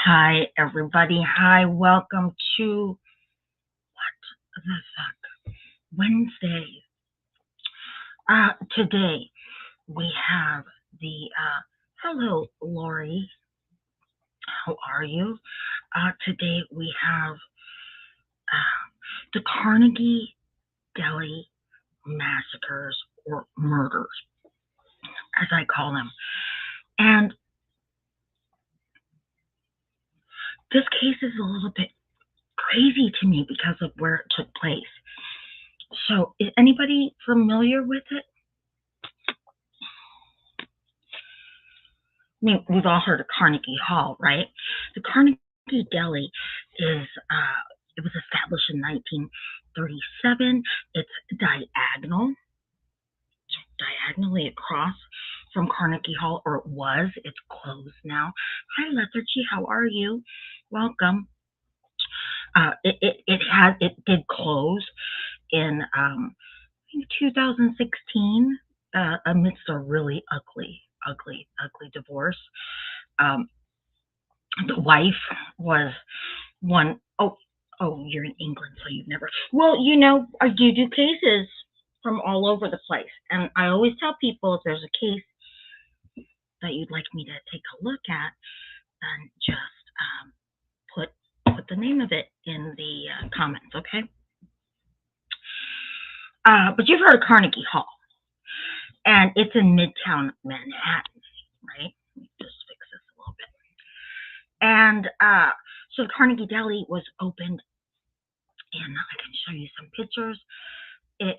Hi, everybody. Hi, welcome to what the fuck? Wednesday. Today we have hello, Lori. How are you? Today we have the Carnegie Deli massacres or murders, as I call them. And this case is a little bit crazy to me because of where it took place. So, is anybody familiar with it? I mean, we've all heard of Carnegie Hall, right? The Carnegie Deli it was established in 1937. It's diagonally across from Carnegie Hall, or it was. It's closed now. Hi, Lethargy. How are you? Welcome. It did close in I think 2016 amidst a really ugly divorce. Um, the wife was one oh, you're in England, so you've never. Well, I do cases from all over the place, and I always tell people if there's a case that you'd like me to take a look at, then just put the name of it in the comments, okay? But you've heard of Carnegie Hall, and it's in Midtown Manhattan, right? Let me just fix this a little bit. And so the Carnegie Deli was opened, and I can show you some pictures. It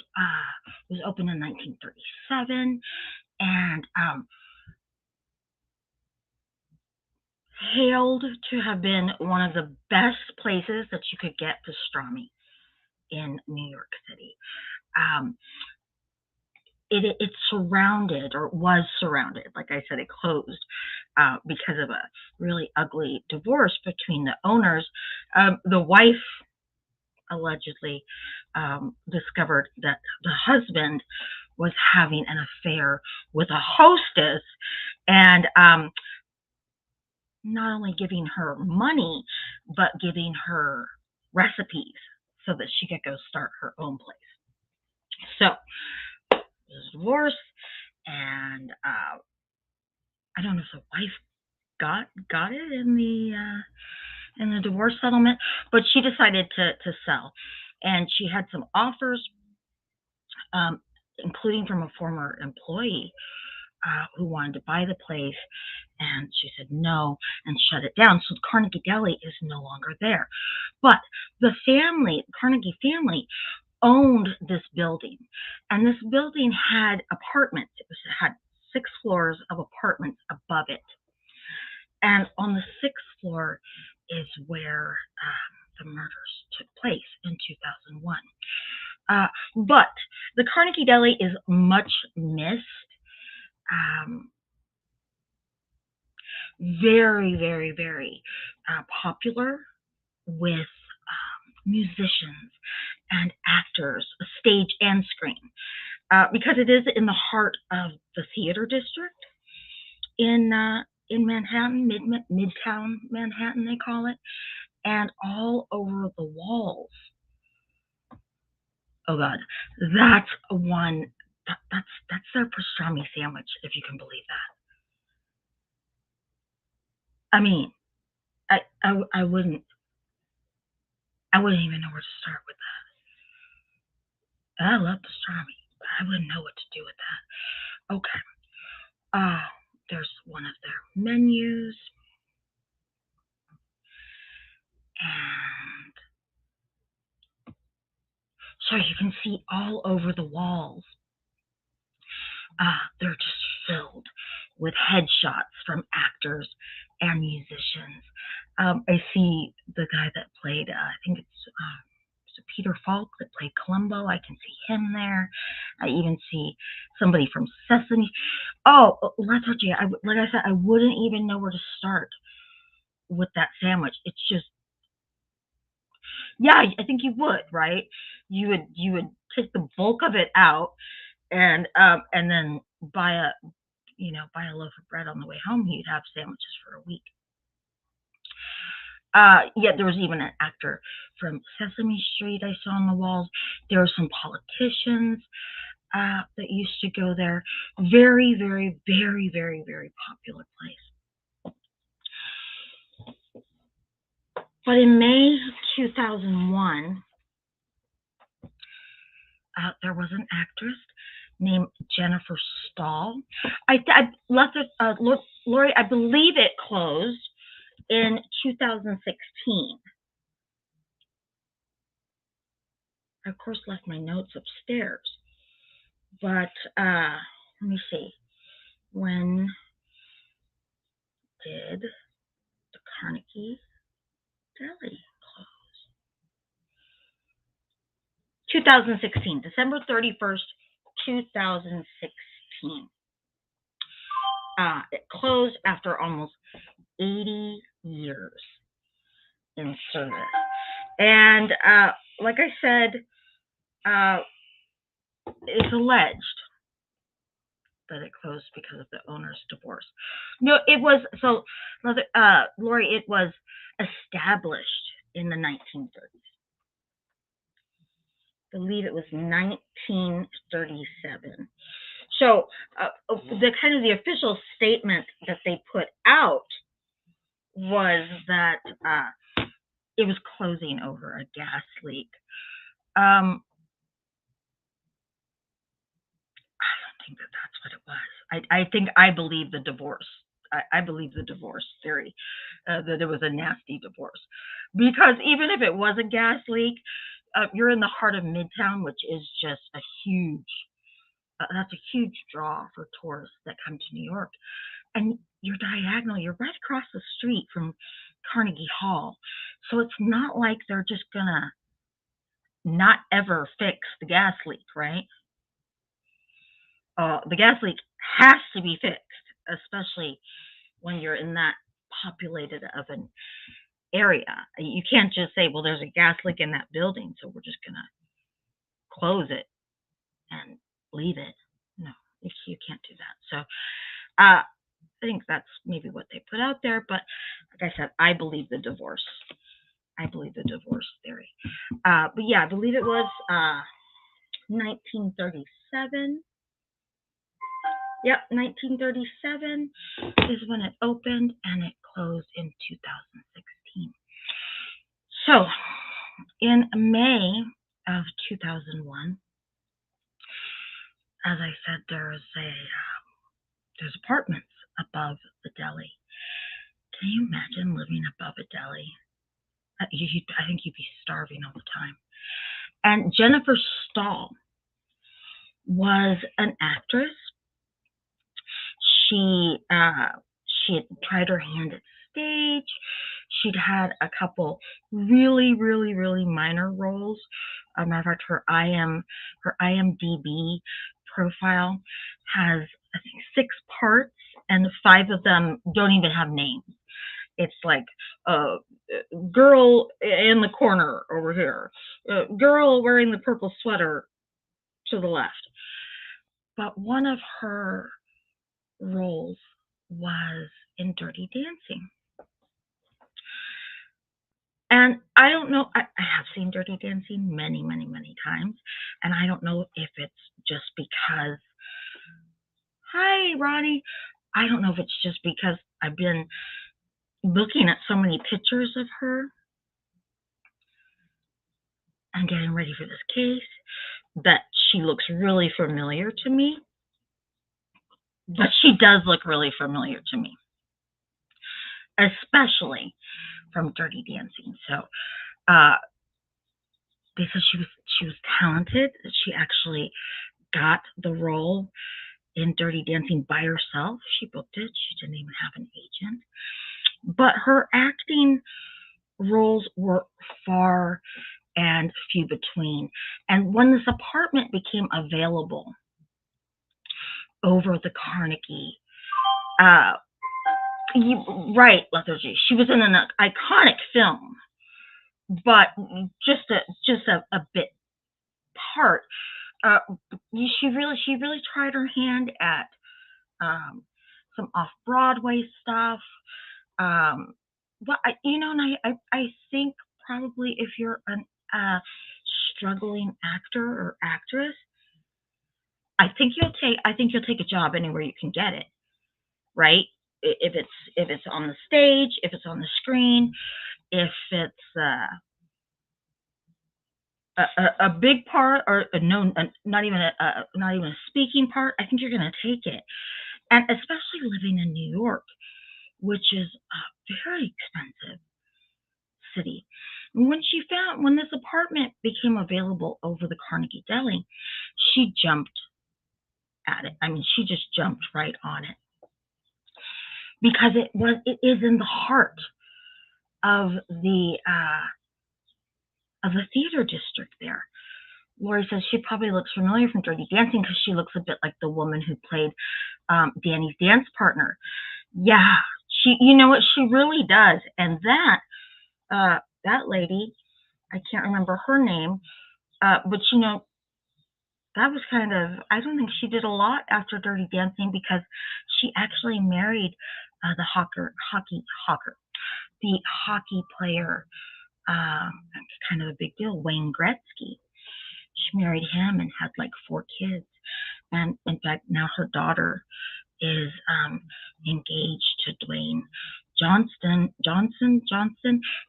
was opened in 1937, and hailed to have been one of the best places that you could get pastrami in New York City. It surrounded, or was surrounded, like I said, it closed because of a really ugly divorce between the owners. The wife allegedly discovered that the husband was having an affair with a hostess, and not only giving her money, but giving her recipes so that she could go start her own place. So, there's a divorce, and I don't know if the wife got it in the divorce settlement, but she decided to sell, and she had some offers, including from a former employee who wanted to buy the place, and she said no and shut it down. So the Carnegie Deli is no longer there. But the Carnegie family, owned this building, and this building had apartments. It had 6 floors of apartments above it, and on the 6th floor is where the murders took place in 2001. But the Carnegie Deli is much missed. Very, very, very popular with musicians and actors, stage and screen, because it is in the heart of the theater district in Manhattan, Midtown Manhattan, they call it, and all over the walls. Oh God, that's one. That's their pastrami sandwich, if you can believe that. I mean, I wouldn't even know where to start with that. I love pastrami, but I wouldn't know what to do with that. Okay. There's one of their menus, and so you can see all over the walls. They're just filled with headshots from actors and musicians. I see the guy that played, I think it's Peter Falk that played Columbo. I can see him there. I even see somebody from Sesame. Oh, Lethargy, like I said, I wouldn't even know where to start with that sandwich. It's just, yeah, I think you would, right? You would take the bulk of it out, and then buy a loaf of bread on the way home. You'd have sandwiches for a week. Yeah, there was even an actor from Sesame Street I saw on the walls. There were some politicians that used to go there. Very, very, very, very, very popular place. But in May 2001, there was an actress named Jennifer Stahl. I left it, Lori, I believe it closed in 2016. I, of course, left my notes upstairs. But let me see. When did the Carnegie Deli close? 2016, December 31st, 2016. It closed after almost 80 years in service. And like I said, it's alleged that it closed because of the owner's divorce. No, it was, so, Lori, it was established in the 1930s. I believe it was 1937. So the kind of the official statement that they put out was that it was closing over a gas leak. I don't think that that's what it was. I think I believe the divorce. I believe the divorce theory, that it was a nasty divorce. Because even if it was a gas leak, you're in the heart of Midtown, which is just a huge, that's a huge draw for tourists that come to New York. And you're diagonal, you're right across the street from Carnegie Hall. So it's not like they're just gonna not ever fix the gas leak, right? The gas leak has to be fixed, especially when you're in that populated of an area. You can't just say, well, there's a gas leak in that building, so we're just gonna close it and leave it. No, you can't do that. So I think that's maybe what they put out there, but like I said, I believe the divorce. I believe the divorce theory. But yeah, I believe it was 1937. Yep, 1937 is when it opened, and it closed in 2016. So in May of 2001, as I said, there's apartments above the deli. Can you imagine living above a deli? I think you'd be starving all the time. And Jennifer Stahl was an actress. She had tried her hand at stage. She'd had a couple really, really, really minor roles. Matter of fact, her IMDb profile has, I think, 6 parts, and 5 of them don't even have names. It's like girl in the corner over here, girl wearing the purple sweater to the left. But one of her roles was in Dirty Dancing. And I don't know, I have seen Dirty Dancing many, many, many times. And I don't know if it's just because, hi, Ronnie. I don't know if it's just because I've been looking at so many pictures of her and getting ready for this case that she looks really familiar to me. But she does look really familiar to me, especially from Dirty Dancing. So they said she was talented. She actually got the role in Dirty Dancing by herself. She booked it. She didn't even have an agent. But her acting roles were far and few between. And when this apartment became available over the Carnegie, right, Lethargy, she was in an iconic film, but just a bit part. She really tried her hand at some off-Broadway stuff. Well, and I think probably if you're an uh, struggling actor or actress, I think you'll take a job anywhere you can get it, right? If it's on the stage, if it's on the screen, if it's a big part or no, not even a speaking part, I think you're going to take it. And especially living in New York, which is a very expensive city. When this apartment became available over the Carnegie Deli, she jumped at it. I mean, she just jumped right on it because it is in the heart of the theater district there. Lori says she probably looks familiar from Dirty Dancing because she looks a bit like the woman who played Danny's dance partner. Yeah, you know what, she really does. And that lady, I can't remember her name, but that was kind of, I don't think she did a lot after Dirty Dancing because she actually married the hockey player, kind of a big deal, Wayne Gretzky. She married him and had like 4 kids. And in fact, now her daughter is engaged to Dwayne Johnson,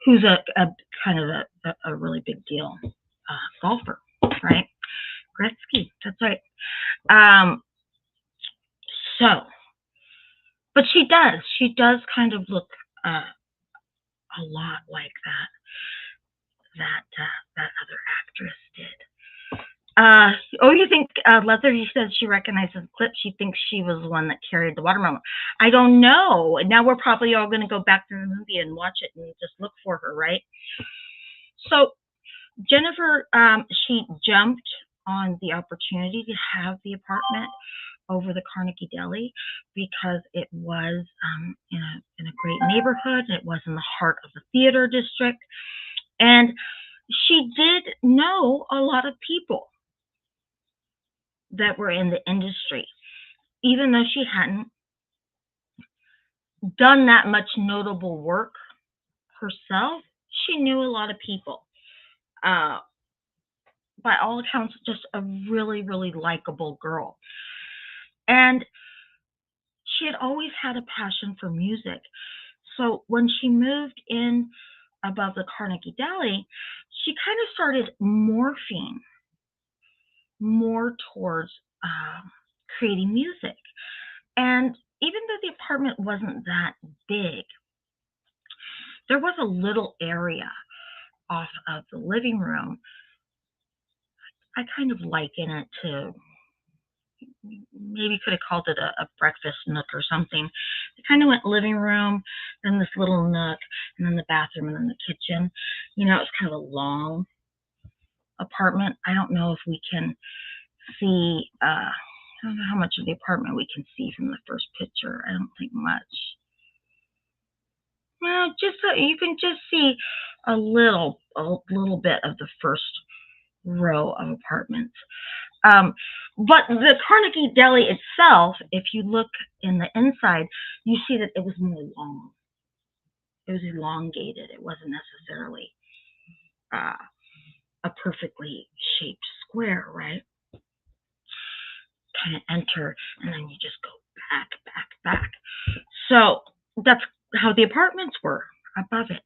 who's a kind of a really big deal golfer, right? Gretzky, that's right. Um, so, but she does kind of look a lot like that other actress did. You think Lethargy says she recognizes the clip. She thinks she was the one that carried the watermelon. I don't know. Now we're probably all going to go back to the movie and watch it and just look for her, right? So Jennifer, she jumped on the opportunity to have the apartment over the Carnegie Deli because it was in a great neighborhood. It was in the heart of the theater district, and she did know a lot of people that were in the industry, even though she hadn't done that much notable work herself. She knew a lot of people. Uh, by all accounts, just a really, really likable girl. And she had always had a passion for music. So when she moved in above the Carnegie Deli, she kind of started morphing more towards creating music. And even though the apartment wasn't that big, there was a little area off of the living room. I kind of liken it to, maybe could have called it a breakfast nook or something. It kind of went living room, then this little nook, and then the bathroom, and then the kitchen. It's kind of a long apartment. I don't know if we can see, I don't know how much of the apartment we can see from the first picture. I don't think much. Well, just you can just see a little bit of the first row of apartments. But the Carnegie Deli itself, if you look in the inside, you see that it was more long. It was elongated. It wasn't necessarily a perfectly shaped square, right? Kind of enter, and then you just go back. So that's how the apartments were above it.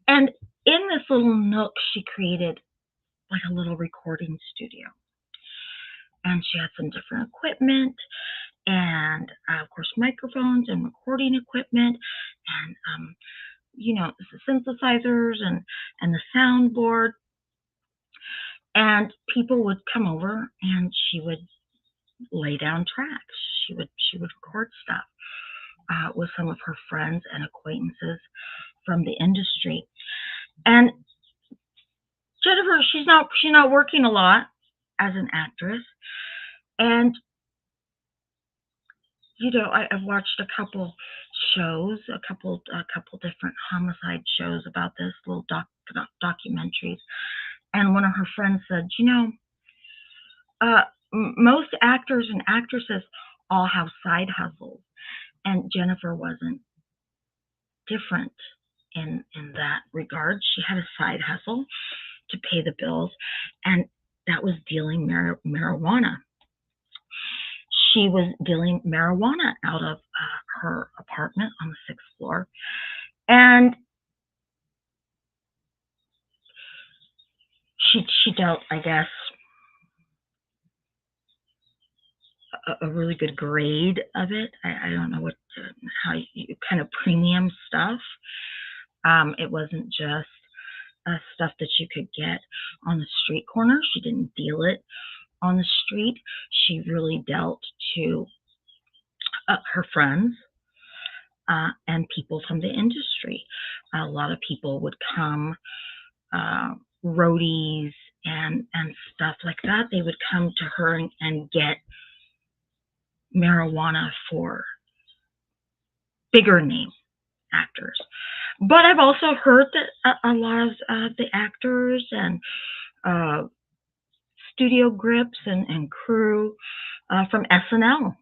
And in this little nook, she created like a little recording studio. And she had some different equipment and, of course, microphones and recording equipment and, the synthesizers and the soundboard. And people would come over and she would lay down tracks. She would record stuff with some of her friends and acquaintances from the industry. And Jennifer, she's not working a lot as an actress. And I've watched a couple shows, a couple different homicide shows about this, little documentaries. And one of her friends said, most actors and actresses all have side hustles, and Jennifer wasn't different in that regard. She had a side hustle to pay the bills, and that was dealing marijuana. She was dealing marijuana out of her apartment on the sixth floor, and she dealt, I guess, a really good grade of it. I don't know how you kind of premium stuff. It wasn't just stuff that you could get on the street corner. She didn't deal it on the street. She really dealt to her friends and people from the industry. A lot of people would come, roadies and stuff like that. They would come to her and get marijuana for bigger name actors. But I've also heard that a lot of the actors and studio grips and crew from SNL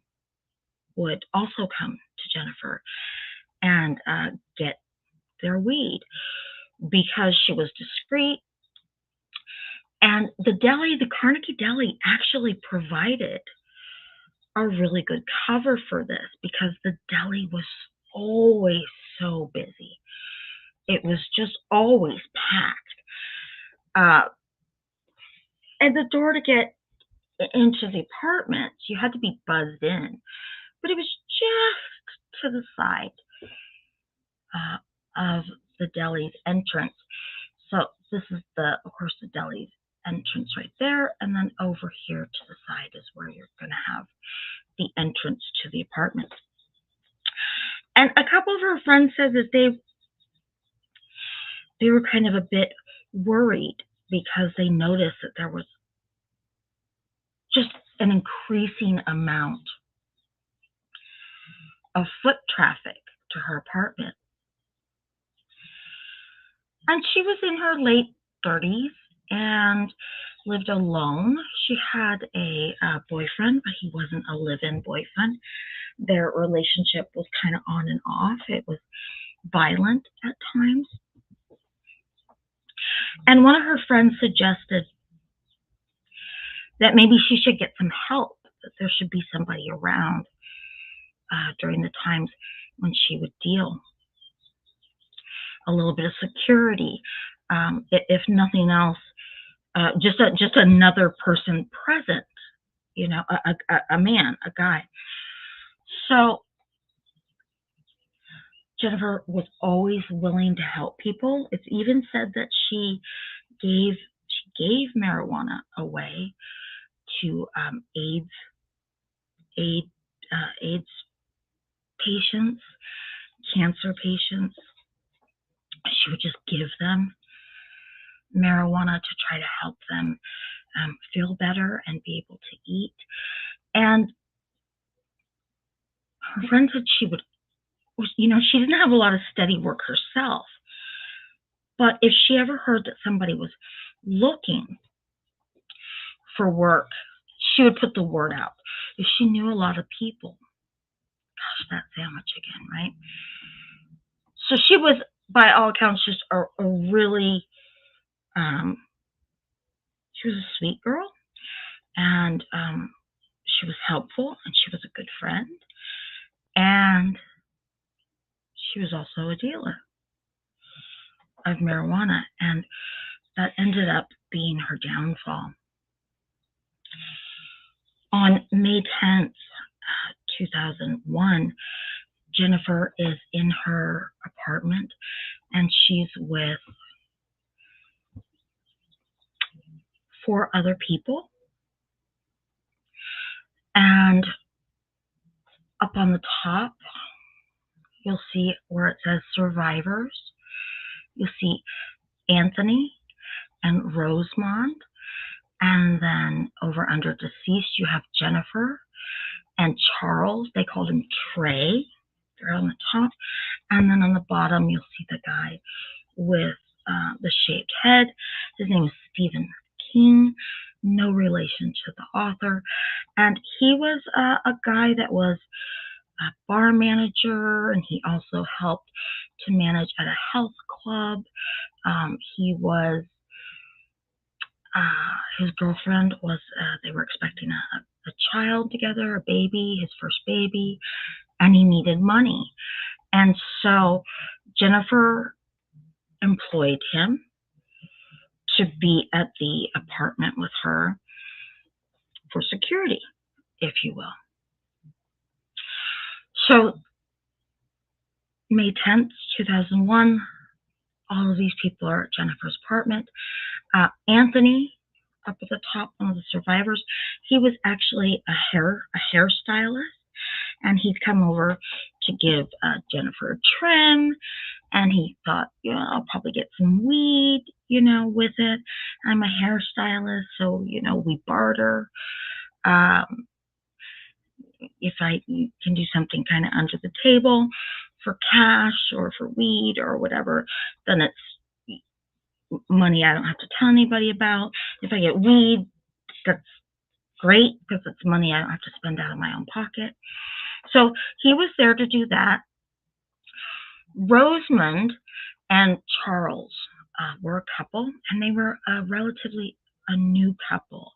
would also come to Jennifer and get their weed because she was discreet. And the deli, the Carnegie Deli, actually provided a really good cover for this because the deli was always so busy. It was just always packed. And the door to get into the apartment, you had to be buzzed in, but it was just to the side of the deli's entrance. So this is of course, the deli's entrance right there, and then over here to the side is where you're going to have the entrance to the apartment. And a couple of her friends said that they were kind of a bit worried because they noticed that there was just an increasing amount of foot traffic to her apartment. And she was in her late 30s and lived alone. She had a boyfriend, but he wasn't a live-in boyfriend. Their relationship was kind of on and off. It was violent at times. And one of her friends suggested that maybe she should get some help, that there should be somebody around during the times when she would deal. A little bit of security, if nothing else, just another person present, you know, a man, a guy. So Jennifer was always willing to help people. It's even said that she gave marijuana away to AIDS patients, cancer patients. She would just give them marijuana to try to help them feel better and be able to eat. And her friend said she would, you know, she didn't have a lot of steady work herself, but if she ever heard that somebody was looking for work, she would put the word out. If she knew a lot of people, gosh, that sandwich again, right? So she was, by all accounts, just a really, she was a sweet girl, and she was helpful, and she was a good friend, and she was also a dealer of marijuana, and that ended up being her downfall. On May 10th, 2001, Jennifer is in her apartment, and she's with 4 other people. And up on the top, you'll see where it says survivors. You'll see Anthony and Rosemond. And then over under deceased, you have Jennifer and Charles. They called him Trey. They're on the top. And then on the bottom, you'll see the guy with the shaved head. His name is Stephen King. No relation to the author. And he was a guy that was a bar manager, and he also helped to manage at a health club. He was, his girlfriend was, they were expecting a child together, a baby, his first baby, and he needed money. And so Jennifer employed him to be at the apartment with her for security, if you will. So May 10th, 2001, all of these people are at Jennifer's apartment. Anthony, up at the top, one of the survivors, he was actually a hairstylist, and he'd come over to give Jennifer a trim, and he thought, I'll probably get some weed, with it. I'm a hairstylist, so, we barter. If I can do something kind of under the table for cash or for weed or whatever, then it's money I don't have to tell anybody about. If I get weed, that's great because it's money I don't have to spend out of my own pocket. So he was there to do that. Rosamond and Charles were a couple, and they were relatively a new couple.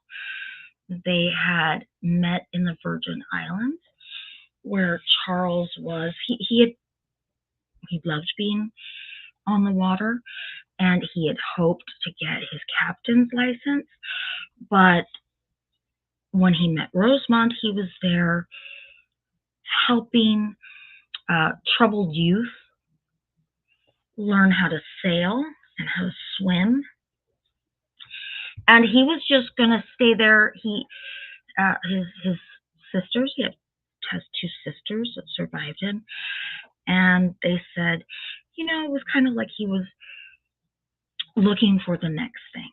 They had met in the Virgin Islands, where Charles was. He loved being on the water, and he had hoped to get his captain's license. But when he met Rosamond, he was there helping troubled youth learn how to sail and how to swim. And he was just going to stay there. His sisters, he has two sisters that survived him, and they said, it was kind of like he was looking for the next thing.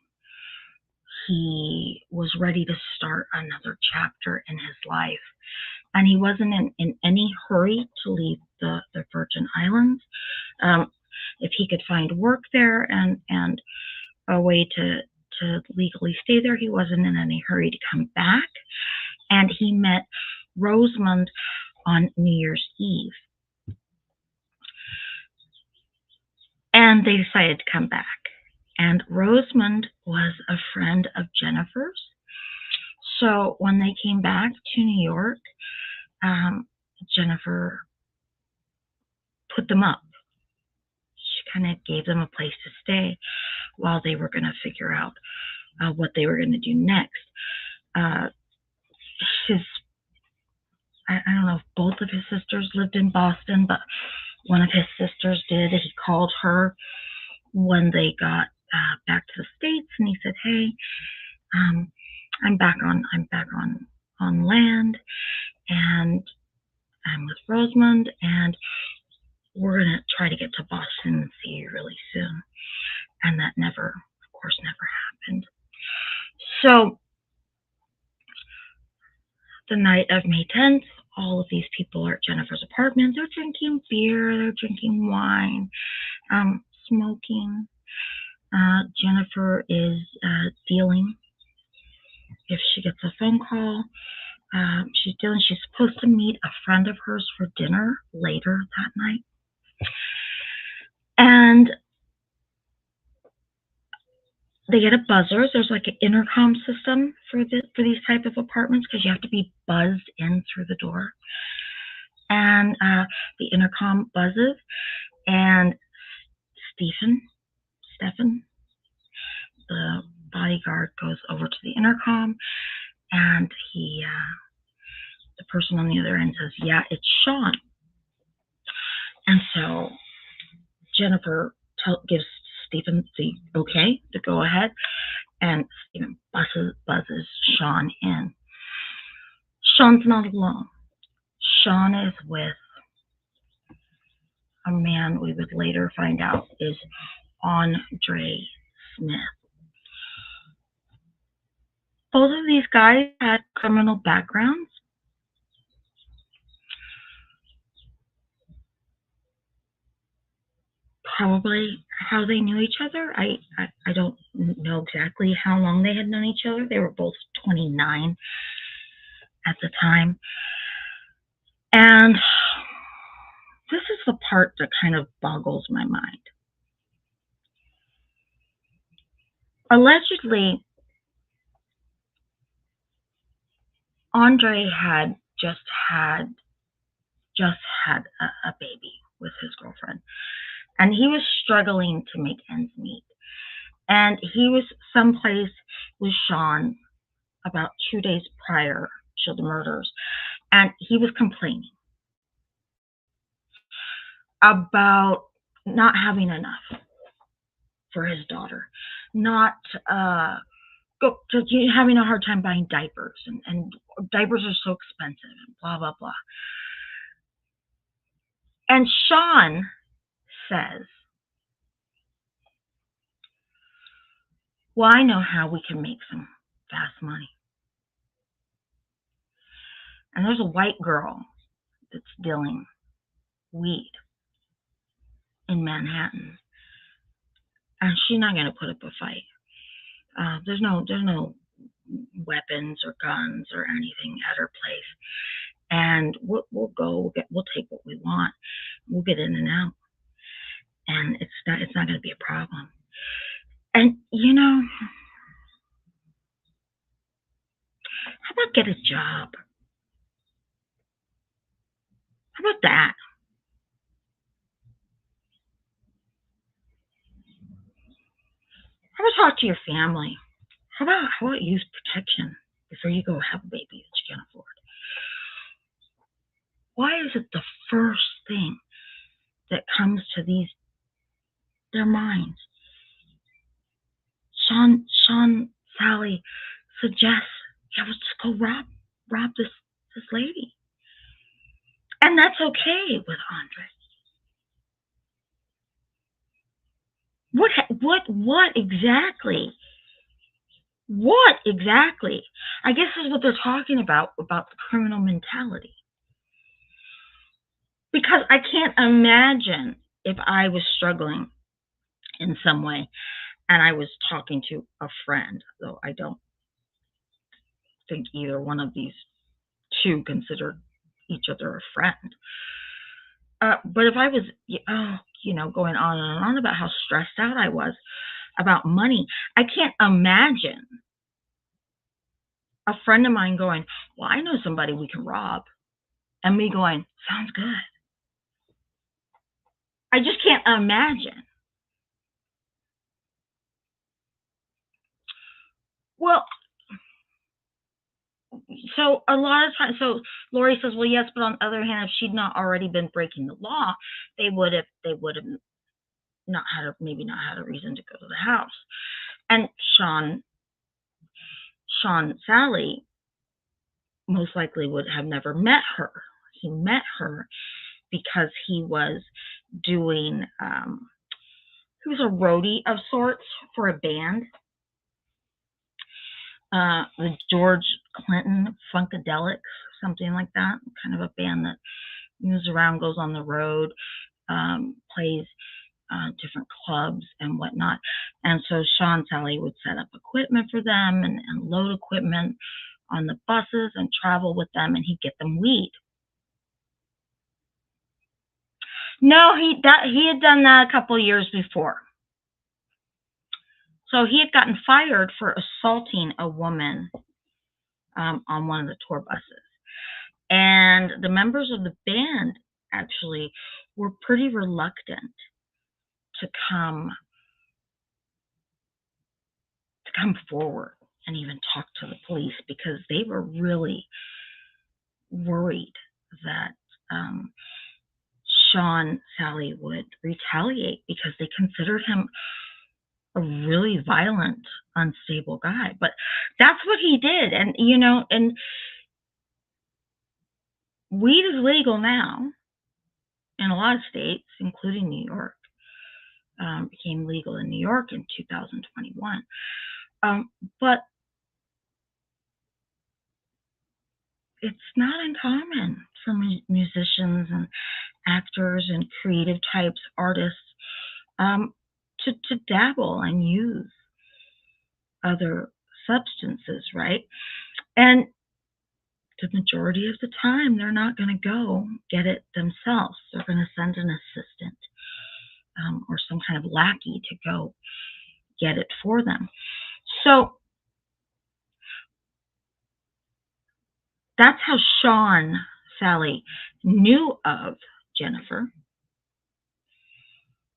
He was ready to start another chapter in his life, and he wasn't in any hurry to leave the Virgin Islands. If he could find work there and a way to legally stay there, he wasn't in any hurry to come back. And he met Rosamond on New Year's Eve, and they decided to come back. And Rosamond was a friend of Jennifer's. So when they came back to New York, Jennifer put them up. She kind of gave them a place to stay while they were going to figure out what they were going to do next. I don't know if both of his sisters lived in Boston, but one of his sisters did. He called her when they got back to the States, and he said, "Hey, I'm back on land, and I'm with Rosamond, and we're gonna try to get to Boston and see you really soon." And that never happened. So the night of May 10th, all of these people are at Jennifer's apartment. They're drinking beer, they're drinking wine, smoking. Jennifer is dealing. If she gets a phone call, she's dealing. She's supposed to meet a friend of hers for dinner later that night. And they get a buzzer. There's like an intercom system for these type of apartments, because you have to be buzzed in through the door. And the intercom buzzes, and Stephen, the bodyguard, goes over to the intercom, and the person on the other end says, "Yeah, it's Sean." And so Jennifer gives Stephen the okay to go ahead, and Stephen buzzes Sean in. Sean's not alone. Sean is with a man we would later find out is Andre Smith. Both of these guys had criminal backgrounds. Probably how they knew each other. I don't know exactly how long they had known each other. They were both 29 at the time. And this is the part that kind of boggles my mind. Allegedly, Andre had just had just had a baby with his girlfriend, and he was struggling to make ends meet. And he was someplace with Sean about 2 days prior to the murders, and he was complaining about not having enough for his daughter, not just having a hard time buying diapers, and diapers are so expensive, and blah blah blah. And Sean says, "Well, I know how we can make some fast money." And there's a white girl that's dealing weed in Manhattan, and she's not going to put up a fight. There's no weapons or guns or anything at her place, and we'll go. We'll take what we want. We'll get in and out, and it's not going to be a problem. And how about get a job? How about that? How about talk to your family? How about use protection before you go have a baby that you can't afford? Why is it the first thing that comes to their minds? Sean Sally suggests, yeah, let's just go rob this lady. And that's okay with Andre. What exactly? What exactly? I guess is what they're talking about the criminal mentality. Because I can't imagine if I was struggling in some way and I was talking to a friend, though I don't think either one of these two considered each other a friend. But if I was, going on and on about how stressed out I was about money, I can't imagine a friend of mine going, "Well, I know somebody we can rob," and me going, "Sounds good." I just can't imagine. Well, so a lot of times, so Lori says, "Well, yes, but on the other hand, if she'd not already been breaking the law, they would have maybe not had a reason to go to the house." And Sean Sally most likely would have never met her. He met her because he was doing he was a roadie of sorts for a band, the George Clinton Funkadelics, something like that, kind of a band that moves around, goes on the road, plays different clubs and whatnot. And so Sean Sally would set up equipment for them and load equipment on the buses and travel with them, and he'd get them weed. No, he had done that a couple of years before. So he had gotten fired for assaulting a woman on one of the tour buses. And the members of the band actually were pretty reluctant to come forward and even talk to the police because they were really worried that Sean Sally would retaliate because they considered him a really violent, unstable guy. But that's what he did. And, and weed is legal now in a lot of states, including New York. Became legal in New York in 2021. But it's not uncommon for musicians and actors and creative types, artists, to dabble and use other substances, right? And the majority of the time, they're not going to go get it themselves. They're going to send an assistant, or some kind of lackey to go get it for them. So that's how Sean Sally knew of Jennifer,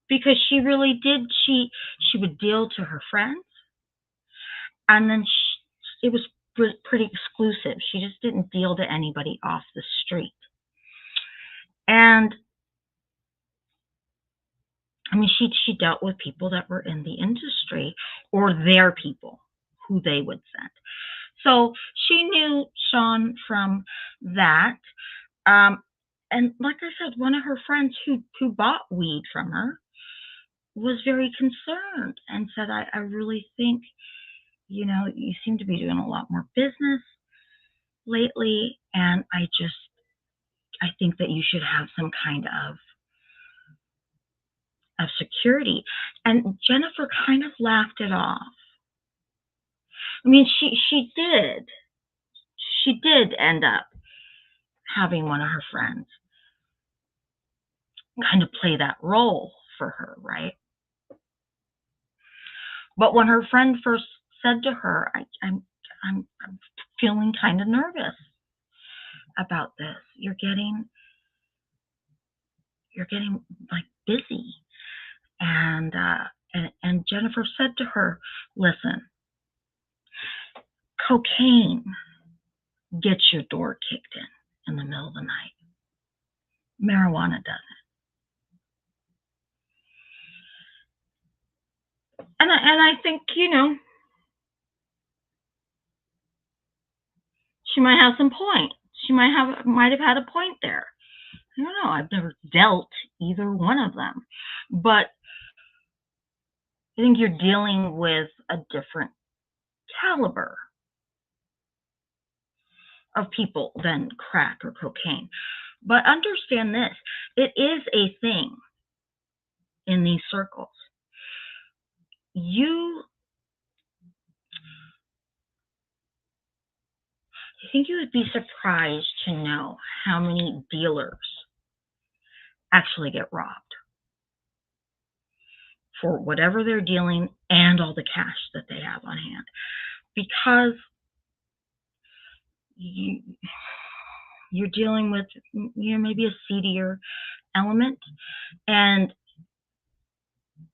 because she really did. She would deal to her friends, and then it was pretty exclusive. She just didn't deal to anybody off the street. And I mean, she dealt with people that were in the industry or their people who they would send. So she knew Sean from that. Um, and like I said, one of her friends who bought weed from her was very concerned and said, I really think, you seem to be doing a lot more business lately, and I think that you should have some kind of security. And Jennifer kind of laughed it off. I mean, she did end up having one of her friends kind of play that role for her, right? But when her friend first said to her, I'm feeling kind of nervous about this. You're getting like busy, and Jennifer said to her, "Listen, cocaine gets your door kicked in the middle of the night. Marijuana doesn't." And I think, she might have some point. She might have had a point there. I don't know. I've never dealt either one of them, but I think you're dealing with a different caliber of people than crack or cocaine. But understand this, it is a thing in these circles. I think you would be surprised to know how many dealers actually get robbed for whatever they're dealing and all the cash that they have on hand, because you're dealing with, maybe a seedier element, and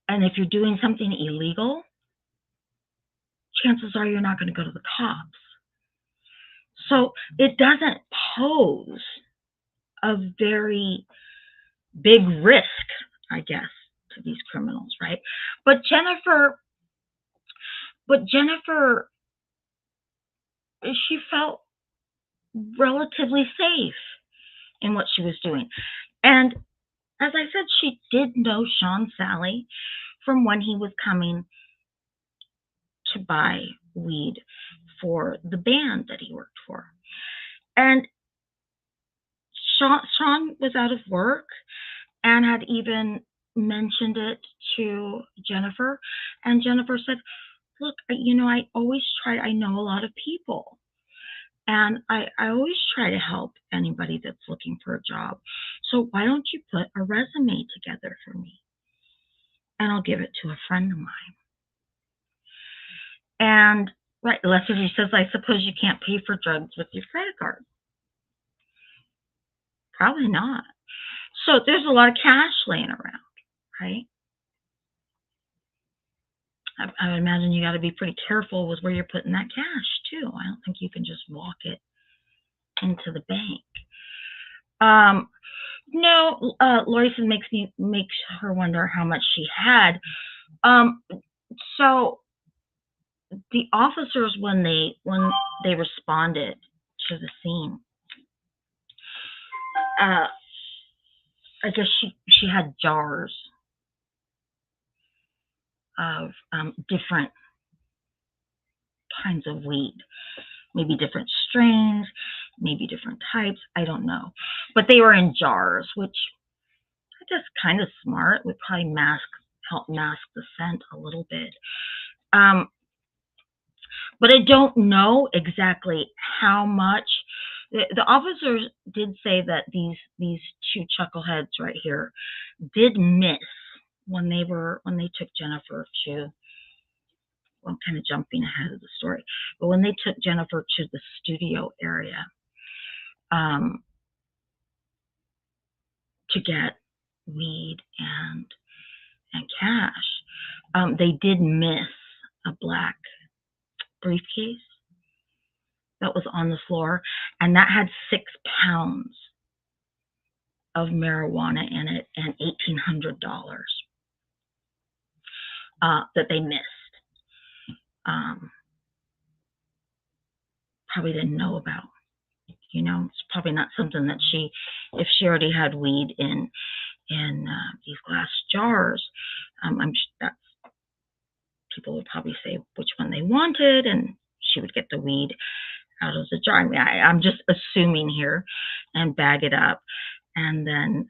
if you're doing something illegal, chances are you're not going to go to the cops. So it doesn't pose a very big risk, I guess, to these criminals, right? But Jennifer, she felt relatively safe in what she was doing. And as I said, she did know Sean Sally from when he was coming to buy weed for the band that he worked for. And Sean was out of work and had even mentioned it to Jennifer. And Jennifer said, "Look, I always try, I know a lot of people. And I always try to help anybody that's looking for a job. So why don't you put a resume together for me? And I'll give it to a friend of mine." And right, Lester says, "I suppose you can't pay for drugs with your credit card." Probably not. So there's a lot of cash laying around, right? I would imagine you got to be pretty careful with where you're putting that cash too. I don't think you can just walk it into the bank. No, Lori said makes her wonder how much she had. So the officers, when they responded to the scene, I guess she had jars of different kinds of weed, maybe different strains, maybe different types. I don't know, but they were in jars, which I guess kind of smart. Would probably help mask the scent a little bit. But I don't know exactly how much. The officers did say that these two chuckleheads right here did miss when they took Jennifer I'm kind of jumping ahead of the story, but when they took Jennifer to the studio area to get weed and cash, they did miss a black briefcase that was on the floor, and that had 6 pounds of marijuana in it and $1,800 that they missed. Probably didn't know about. It's probably not something that if she already had weed in these glass jars, I'm sure that people would probably say which one they wanted, and she would get the weed out of the jar. I mean, I'm just assuming here, and bag it up, and then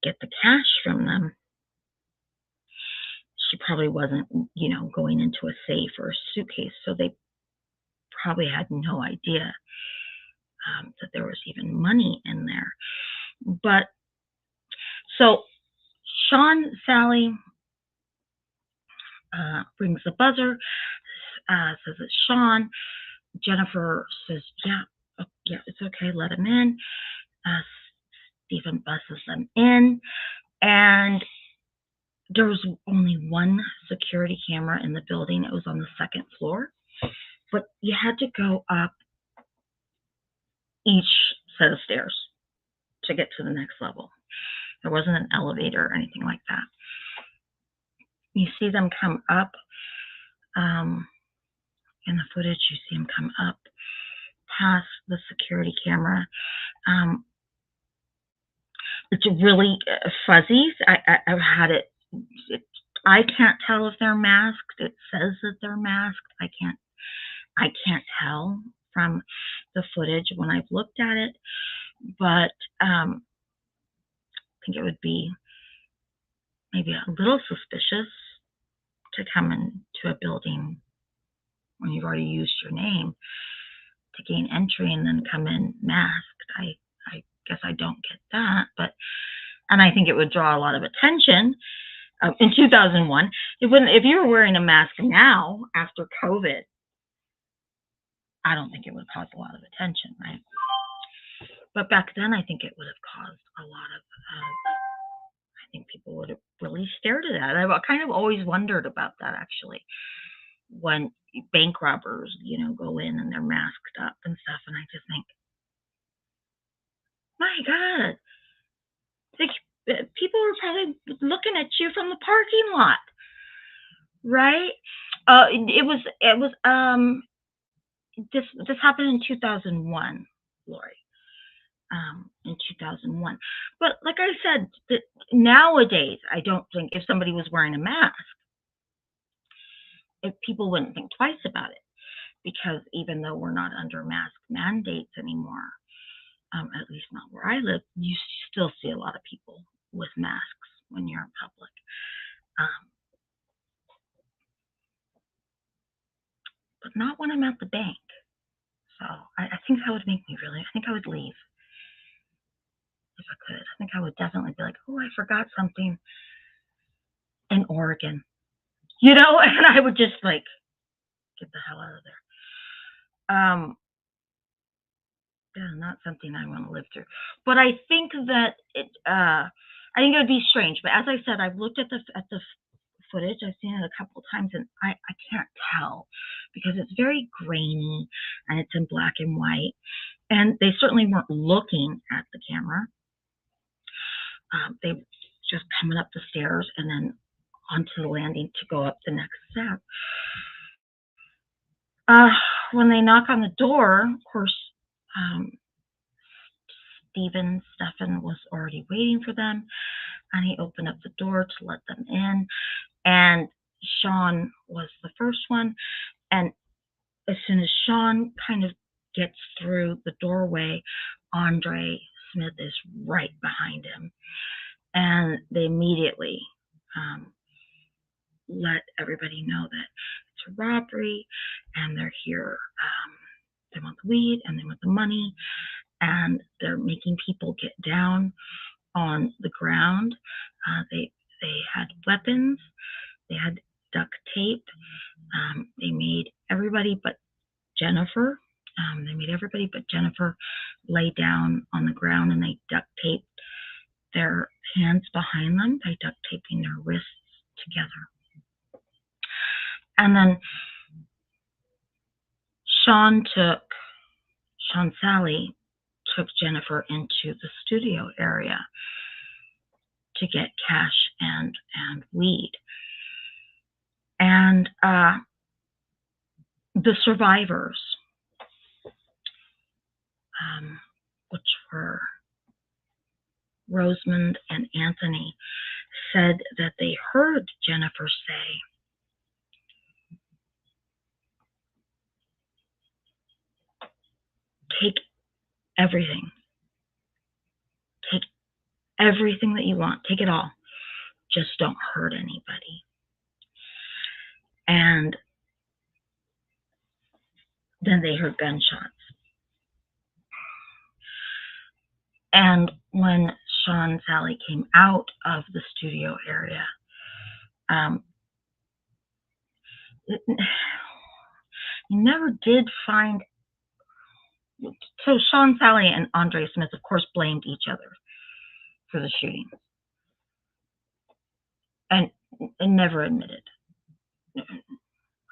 get the cash from them. She probably wasn't, going into a safe or a suitcase, so they probably had no idea that there was even money in there. But so Sally rings the buzzer, says it's Sean. Jennifer says, yeah, it's okay, let him in. Stephen buses them in, and there was only one security camera in the building. It was on the 2nd floor, but you had to go up each set of stairs to get to the next level. There wasn't an elevator or anything like that. You see them come up in the footage. You see them come up past the security camera. It's really fuzzy. I've had it. I can't tell if they're masked. It says that they're masked. I can't tell from the footage when I've looked at it, but I think it would be maybe a little suspicious to come into a building when you've already used your name to gain entry and then come in masked. I guess I don't get that, and I think it would draw a lot of attention. In 2001, if you were wearing a mask now after COVID, I don't think it would cause a lot of attention, right? But back then, I think it would have caused a lot of. I think people would have really stared at that. I've kind of always wondered about that, actually, when bank robbers, go in and they're masked up and stuff, and I just think, my God, people are probably looking at you from the parking lot, right? This happened in 2001, Lori. In 2001, but like I said, nowadays I don't think if somebody was wearing a mask, if people wouldn't think twice about it, because even though we're not under mask mandates anymore, at least not where I live, you still see a lot of people with masks when you're in public. But not when I'm at the bank. So I think that would make me I think I would leave if I could. I think I would definitely be like, oh, I forgot something in Oregon, and I would just get the hell out of there. Yeah, not something I want to live through. But I think that I think it would be strange. But as I said, I've looked at the footage. I've seen it a couple of times, and I can't tell because it's very grainy and it's in black and white. And they certainly weren't looking at the camera. They were just coming up the stairs and then onto the landing to go up the next step. When they knock on the door, of course, Stephen was already waiting for them, and he opened up the door to let them in. And Sean was the first one. And as soon as Sean kind of gets through the doorway, Andre Smith is right behind him. And they immediately let everybody know that it's a robbery, and they're here. They want the weed and they want the money, and they're making people get down on the ground. They had weapons. They had duct tape. They made everybody but Jennifer. They made everybody but Jennifer lay down on the ground, and they duct taped their hands behind them by duct taping their wrists together. And then Sean Sally took Jennifer into the studio area to get cash and weed. And the survivors, which were Rosamond and Anthony, said that they heard Jennifer say, "Take everything. Take everything that you want. Take it all. Just don't hurt anybody." And then they heard gunshots. And when Sean Sally came out of the studio area, you never did find. So Sean Sally and Andre Smith, of course, blamed each other for the shooting, and never admitted.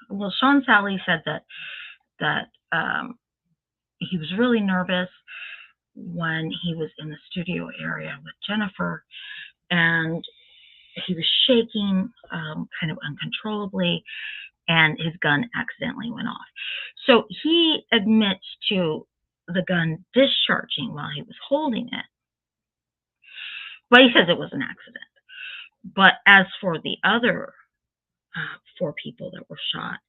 Well, Sean Sally said that he was really nervous when he was in the studio area with Jennifer, and he was shaking kind of uncontrollably, and his gun accidentally went off. So he admits to the gun discharging while he was holding it, but he says it was an accident. But as for the other 4 people that were shot,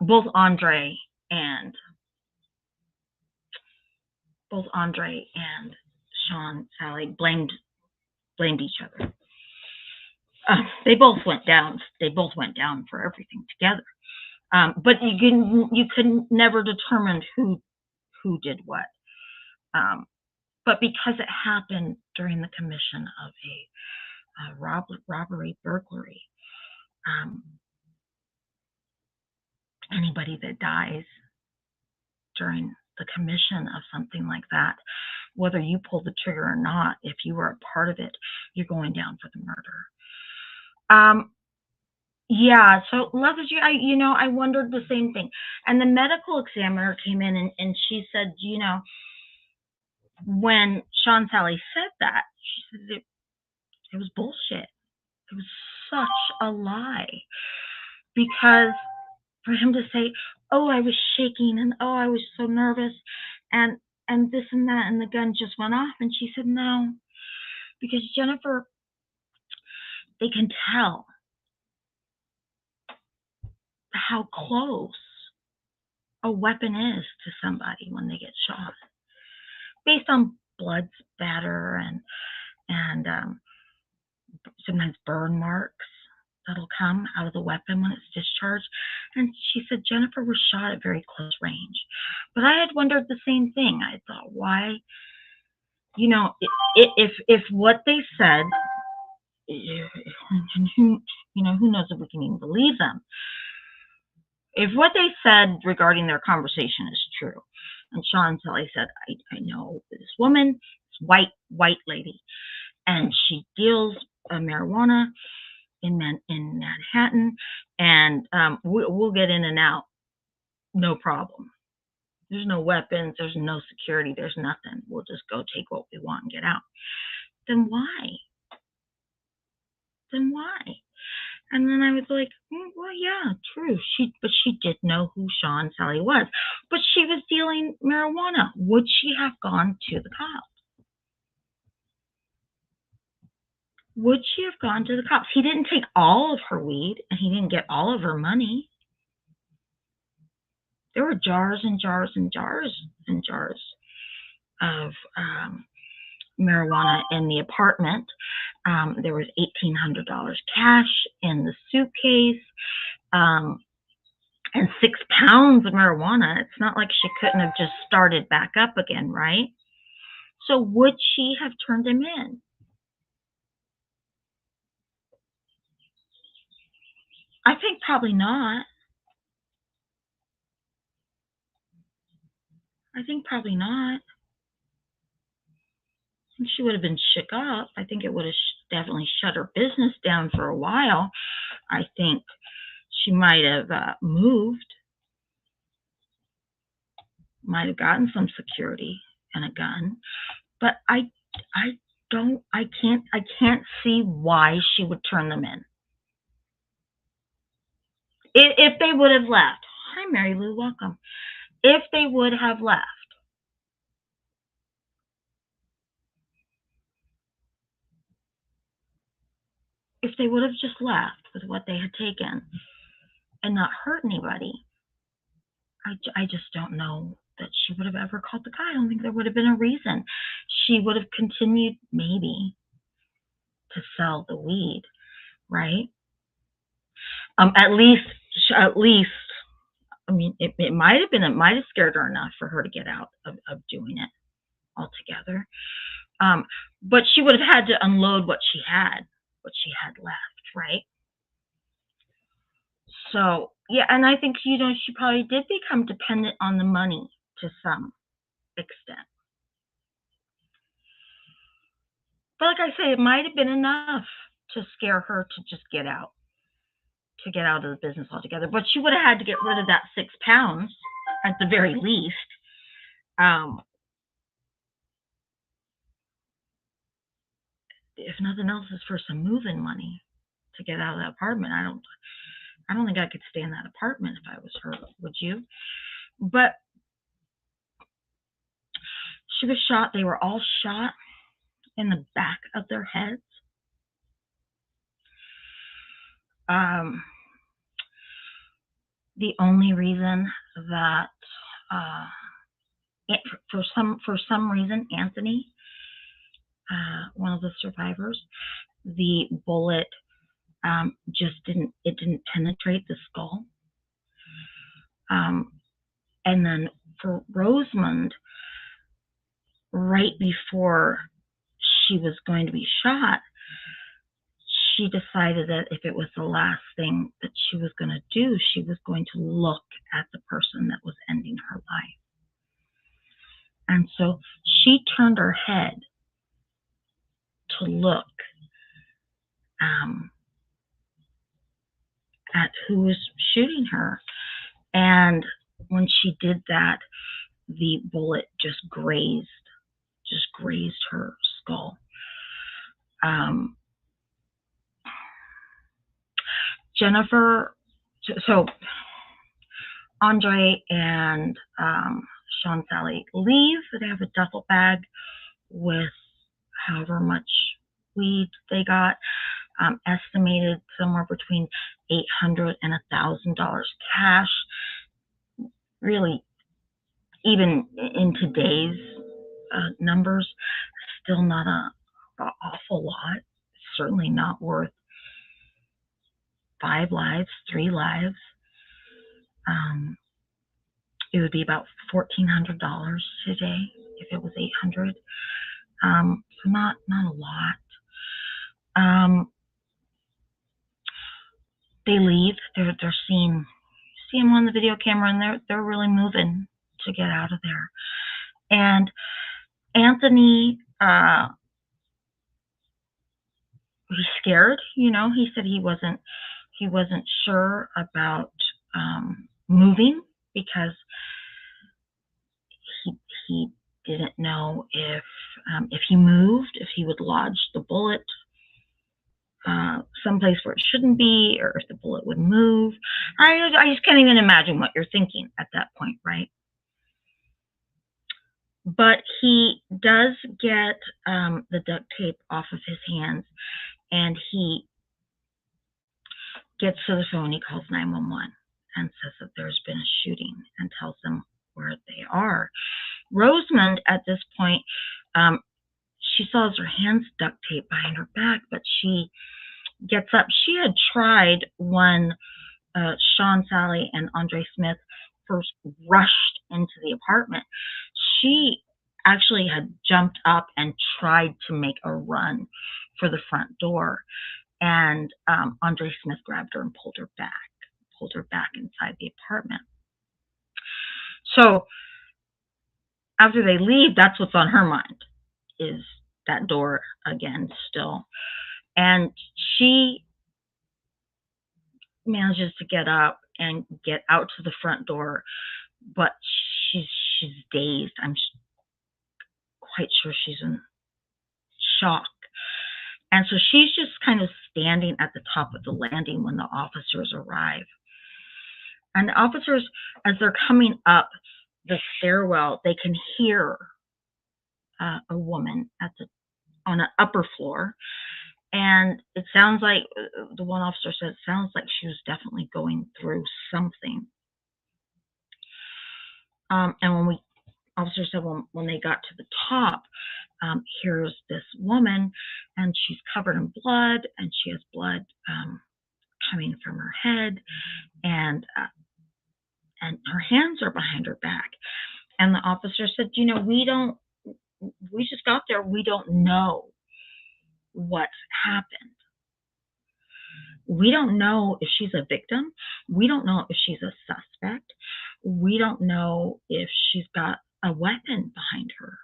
both Andre and Sean Sally blamed each other. They both went down. They both went down for everything together. But you could never determine who did what. But because it happened during the commission of a robbery, burglary, anybody that dies during the commission of something like that, whether you pull the trigger or not, if you were a part of it, you're going down for the murder. Yeah, so Leverage, I wondered the same thing. And the medical examiner came in and she said, when Sean Sally said that, she said it was bullshit. It was such a lie. Because for him to say, "Oh, I was shaking, and oh, I was so nervous, and this and that, and the gun just went off," and she said, "No, because Jennifer, they can tell how close a weapon is to somebody when they get shot, based on blood spatter and sometimes burn marks that'll come out of the weapon when it's discharged." And she said Jennifer was shot at very close range. But I had wondered the same thing. I thought, why? If what they said, who knows if we can even believe them? If what they said regarding their conversation is true, and Sean Sally said, I know this woman, this white lady, and she deals marijuana in Manhattan, and we'll get in and out, no problem. There's no weapons, there's no security, there's nothing. We'll just go take what we want and get out. Then why? And then I was like, well, yeah, true. But she did know who Sean Sally was. But she was dealing marijuana. Would she have gone to the cops? Would she have gone to the cops? He didn't take all of her weed, and he didn't get all of her money. There were jars and jars and jars and jars of marijuana in the apartment. There was $1,800 cash in the suitcase, and 6 pounds of marijuana. It's not like she couldn't have just started back up again, right? So would she have turned him in? I think probably not. I think probably not. I think she would have been shook up. I think it would have definitely shut her business down for a while. I think she might have moved, might have gotten some security and a gun, but I can't see why she would turn them in. If they would have left. Hi, Mary Lou, welcome. If they would have left, if they would have just left with what they had taken and not hurt anybody, I just don't know that she would have ever called the guy. I don't think there would have been a reason. She would have continued, maybe, to sell the weed, right? At least, I mean, it might have scared her enough for her to get out of doing it altogether. But she would have had to unload what she had left, right? So, yeah, and I think, she probably did become dependent on the money to some extent. But like I say, it might have been enough to scare her to just get out of the business altogether. But she would have had to get rid of that 6 pounds at the very least. If nothing else, is for some moving money to get out of that apartment. I don't think I could stay in that apartment if I was her. Would you? But she was shot. They were all shot in the back of their heads. The only reason that for some reason, Anthony, one of the survivors, the bullet just didn't penetrate the skull. And then for Rosamond, right before she was going to be shot, she decided that if it was the last thing that she was going to do, she was going to look at the person that was ending her life. And so she turned her head to look at who was shooting her. And when she did that, the bullet just grazed her skull. Jennifer, so Andre and Sean Sally leave. They have a duffel bag with however much weed they got, estimated somewhere between $800 and $1,000 cash. Really, even in today's numbers, still not an awful lot. Certainly not worth 5 lives, 3 lives. It would be about $1,400 today if it was $800. So not a lot. They leave. They're seen. See them on the video camera, and they're really moving to get out of there. And Anthony, he's scared. He said he wasn't sure about moving because he didn't know if he moved, if he would lodge the bullet someplace where it shouldn't be, or if the bullet would move. I just can't even imagine what you're thinking at that point, right? But he does get the duct tape off of his hands, and he gets to the phone. He calls 911 and says that there's been a shooting and tells them where they are. Rosamond, at this point, she still has her hands duct taped behind her back, but she gets up. She had tried when Sean Sally and Andre Smith first rushed into the apartment. She actually had jumped up and tried to make a run for the front door. And Andre Smith grabbed her and pulled her back inside the apartment. So after they leave, that's what's on her mind, is that door again still. And she manages to get up and get out to the front door, but she's dazed. I'm quite sure she's in shock. And so she's just kind of standing at the top of the landing when the officers arrive. And the officers, as they're coming up the stairwell, they can hear a woman on an upper floor. And it sounds like, the one officer said, it sounds like she was definitely going through something. And officers said when they got to the top, here's this woman, and she's covered in blood, and she has blood coming from her head, and her hands are behind her back. And the officer said, we just got there. We don't know what's happened. We don't know if she's a victim. We don't know if she's a suspect. We don't know if she's got a weapon behind her.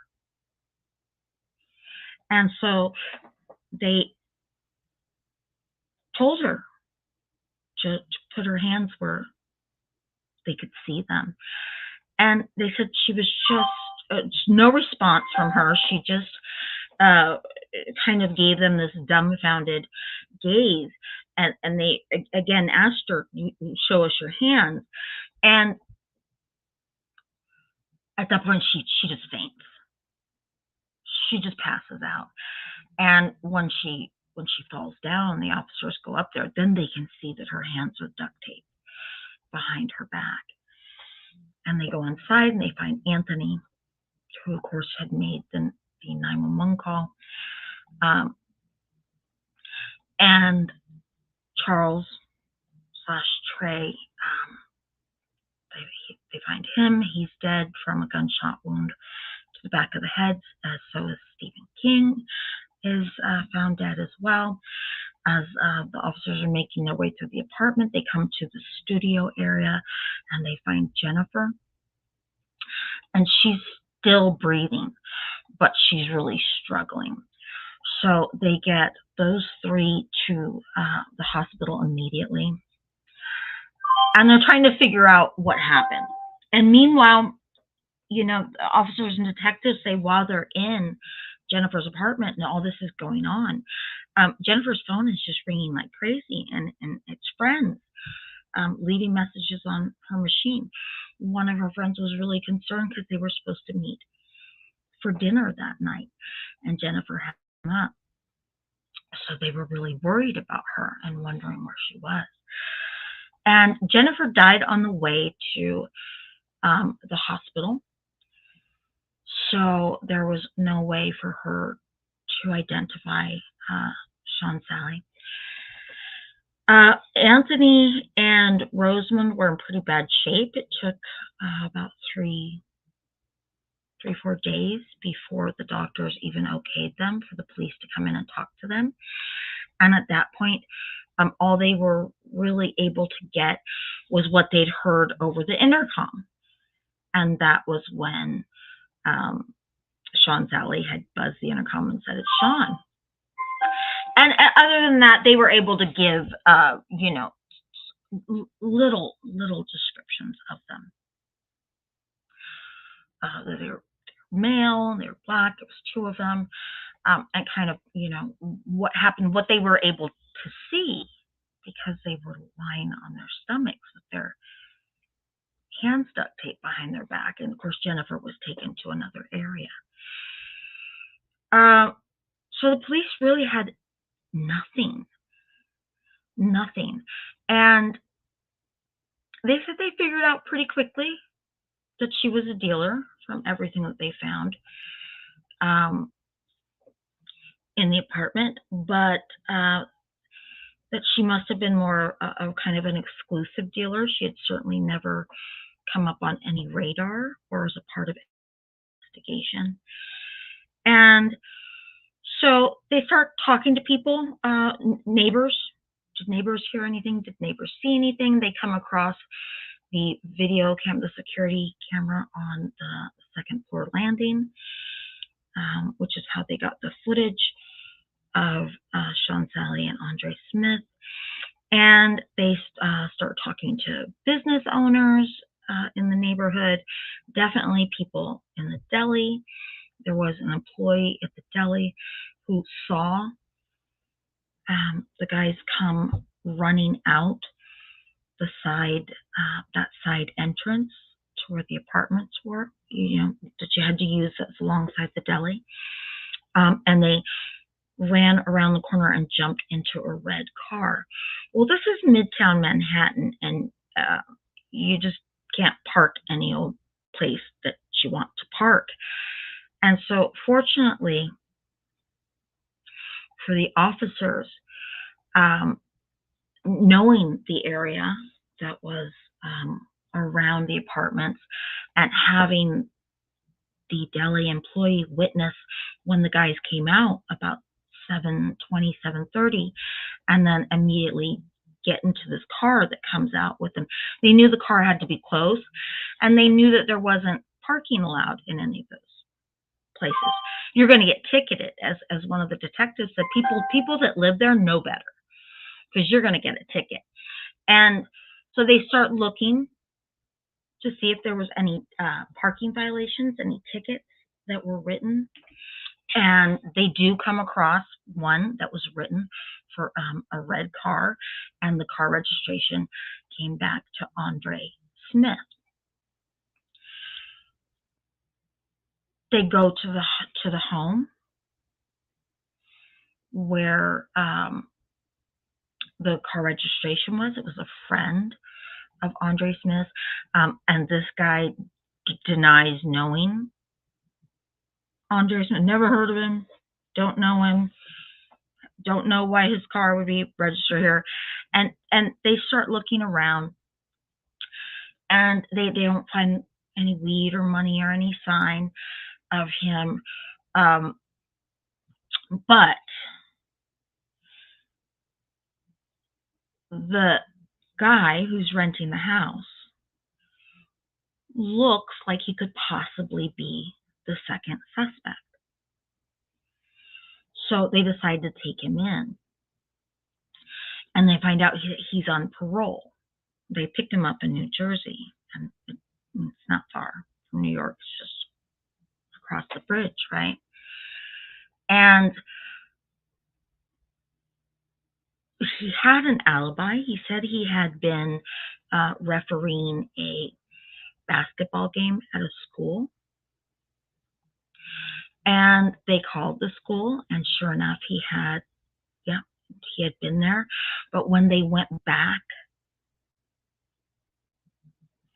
And so they told her to put her hands where they could see them. And they said she was just no response from her. She just kind of gave them this dumbfounded gaze. And they again asked her, show us your hands. And at that point, she just faints. She just passes out. And when she falls down, the officers go up there. Then they can see that her hands are duct taped behind her back. And they go inside and they find Anthony, who of course had made the 911 call, and Charles / Trey. They find him. He's dead from a gunshot wound to the back of the head. So is Stephen King is found dead as well. As the officers are making their way through the apartment, they come to the studio area and they find Jennifer. And she's still breathing, but she's really struggling. So they get those three to the hospital immediately. And they're trying to figure out what happened. And meanwhile, the officers and detectives say while they're in Jennifer's apartment and all this is going on, Jennifer's phone is just ringing like crazy, and it's friends leaving messages on her machine. One of her friends was really concerned because they were supposed to meet for dinner that night, and Jennifer had come up. So they were really worried about her and wondering where she was. And Jennifer died on the way to the hospital. So there was no way for her to identify Sean Sally. Anthony and Rosamond were in pretty bad shape. It took about 4 days before the doctors even okayed them for the police to come in and talk to them. And at that point, all they were really able to get was what they'd heard over the intercom. And that was when Sean Sally had buzzed the intercom and said, "It's Sean." And other than that, they were able to give, little descriptions of them. They were male, they were black, it was 2 of them, and kind of, what happened, what they were able to see, because they were lying on their stomachs with their hands duct taped behind their back. And of course, Jennifer was taken to another area. So the police really had nothing. And they said they figured out pretty quickly that she was a dealer from everything that they found in the apartment, but that she must have been more of kind of an exclusive dealer. She had certainly never come up on any radar or as a part of investigation. And So they start talking to people, neighbors. Did neighbors hear anything? Did neighbors see anything? They come across the the security camera on the second floor landing, which is how they got the footage of Sean Sally and Andre Smith. And they start talking to business owners in the neighborhood, definitely people in the deli. There was an employee at the deli who saw the guys come running out the side, that side entrance to where the apartments were, that you had to use that's alongside the deli. And they ran around the corner and jumped into a red car. Well, this is Midtown Manhattan, and you just can't park any old place that you want to park. And so, fortunately for the officers, knowing the area that was around the apartments and having the deli employee witness when the guys came out about 7:20, 7:30, and then immediately get into this car that comes out with them. They knew the car had to be close, and they knew that there wasn't parking allowed in any of those places. You're going to get ticketed, as one of the detectives said. People that live there know better, because you're going to get a ticket. And so they start looking to see if there was any parking violations, any tickets that were written. And they do come across one that was written for a red car, and the car registration came back to Andre Smith. They go to the home where the car registration was. It was a friend of Andre Smith, and this guy denies knowing Andre Smith. Never heard of him, don't know him, don't know why his car would be registered here. And they start looking around, and they don't find any weed or money or any sign of him. But the guy who's renting the house looks like he could possibly be the second suspect. So they decide to take him in, and they find out he's on parole. They picked him up in New Jersey, and it's not far from New York. It's just across the bridge, right? And he had an alibi. He said he had been refereeing a basketball game at a school. And they called the school, and sure enough, he had been there. But when they went back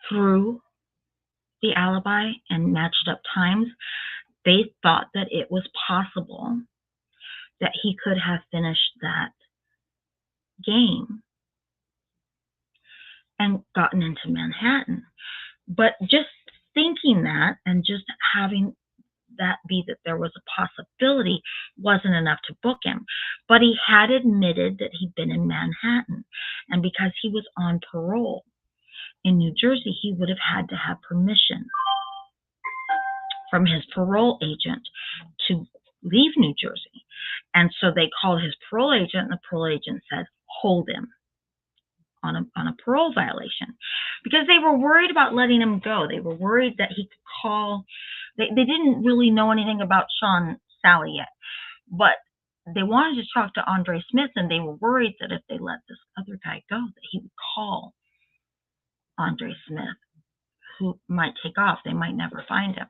through the alibi and matched up times, they thought that it was possible that he could have finished that game and gotten into Manhattan. But just thinking that, and just having that be that there was a possibility, wasn't enough to book him. But he had admitted that he'd been in Manhattan, and because he was on parole in New Jersey, he would have had to have permission from his parole agent to leave New Jersey. And so they called his parole agent, and the parole agent said, hold him on a parole violation, because they were worried about letting him go. They were worried that he could call. They didn't really know anything about Sean Sally yet, but they wanted to talk to Andre Smith, and they were worried that if they let this other guy go, that he would call Andre Smith, who might take off. They might never find him.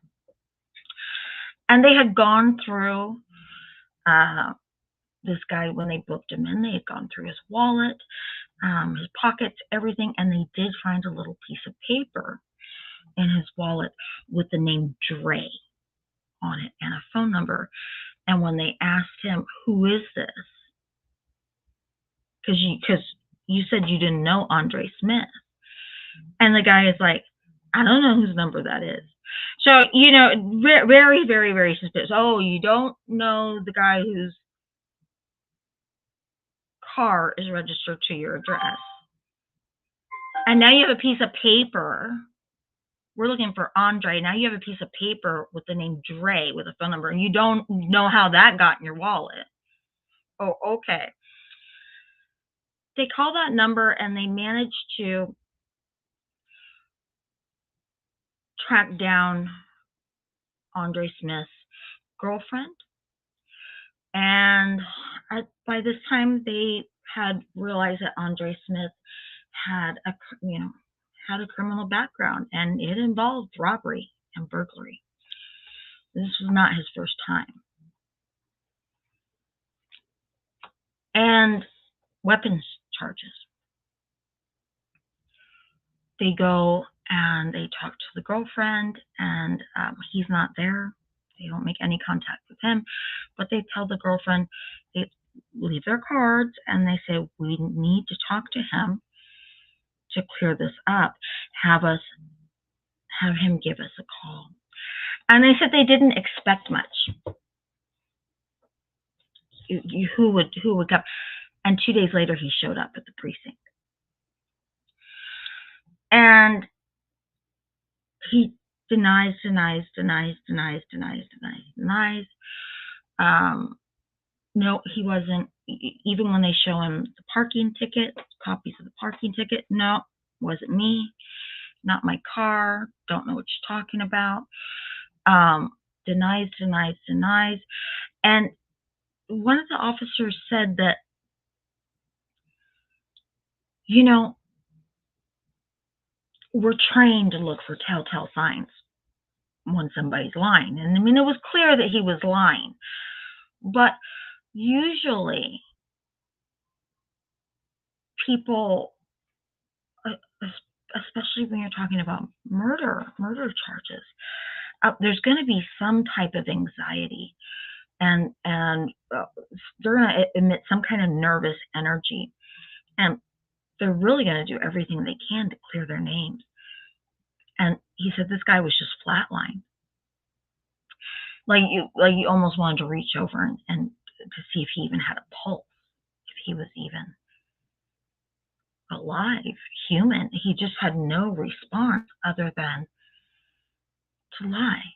And they had gone through this guy, when they booked him in, they had gone through his wallet, his pockets, everything, and they did find a little piece of paper in his wallet with the name Dre on it and a phone number. And when they asked him, who is this? Because you said you didn't know Andre Smith. And the guy is like, I don't know whose number that is. So, very, very, very suspicious. Oh, you don't know the guy whose car is registered to your address. And now you have a piece of paper. We're looking for Andre. Now you have a piece of paper with the name Dre with a phone number, and you don't know how that got in your wallet. Oh, okay. They call that number and they manage to track down Andre Smith's girlfriend. And by this time, they had realized that Andre Smith had had a criminal background, and it involved robbery and burglary. This was not his first time. And weapons charges. They go and they talk to the girlfriend, and he's not there. They don't make any contact with him, but they tell the girlfriend, they leave their cards, and they say, we need to talk to him to clear this up. Have him give us a call. And they said they didn't expect much. Who would come? And 2 days later, he showed up at the precinct. And he denies. No, he wasn't. Even when they show him the parking ticket, copies of the parking ticket, no, wasn't me, not my car, don't know what you're talking about. Denies. And one of the officers said that, we're trained to look for telltale signs when somebody's lying. And I mean, it was clear that he was lying. But usually people, especially when you're talking about murder charges, there's going to be some type of anxiety, and they're going to emit some kind of nervous energy, and they're really going to do everything they can to clear their names. And he said this guy was just flatlined. Like you almost wanted to reach over and to see if he even had a pulse, if he was even alive, human. He just had no response other than to lie.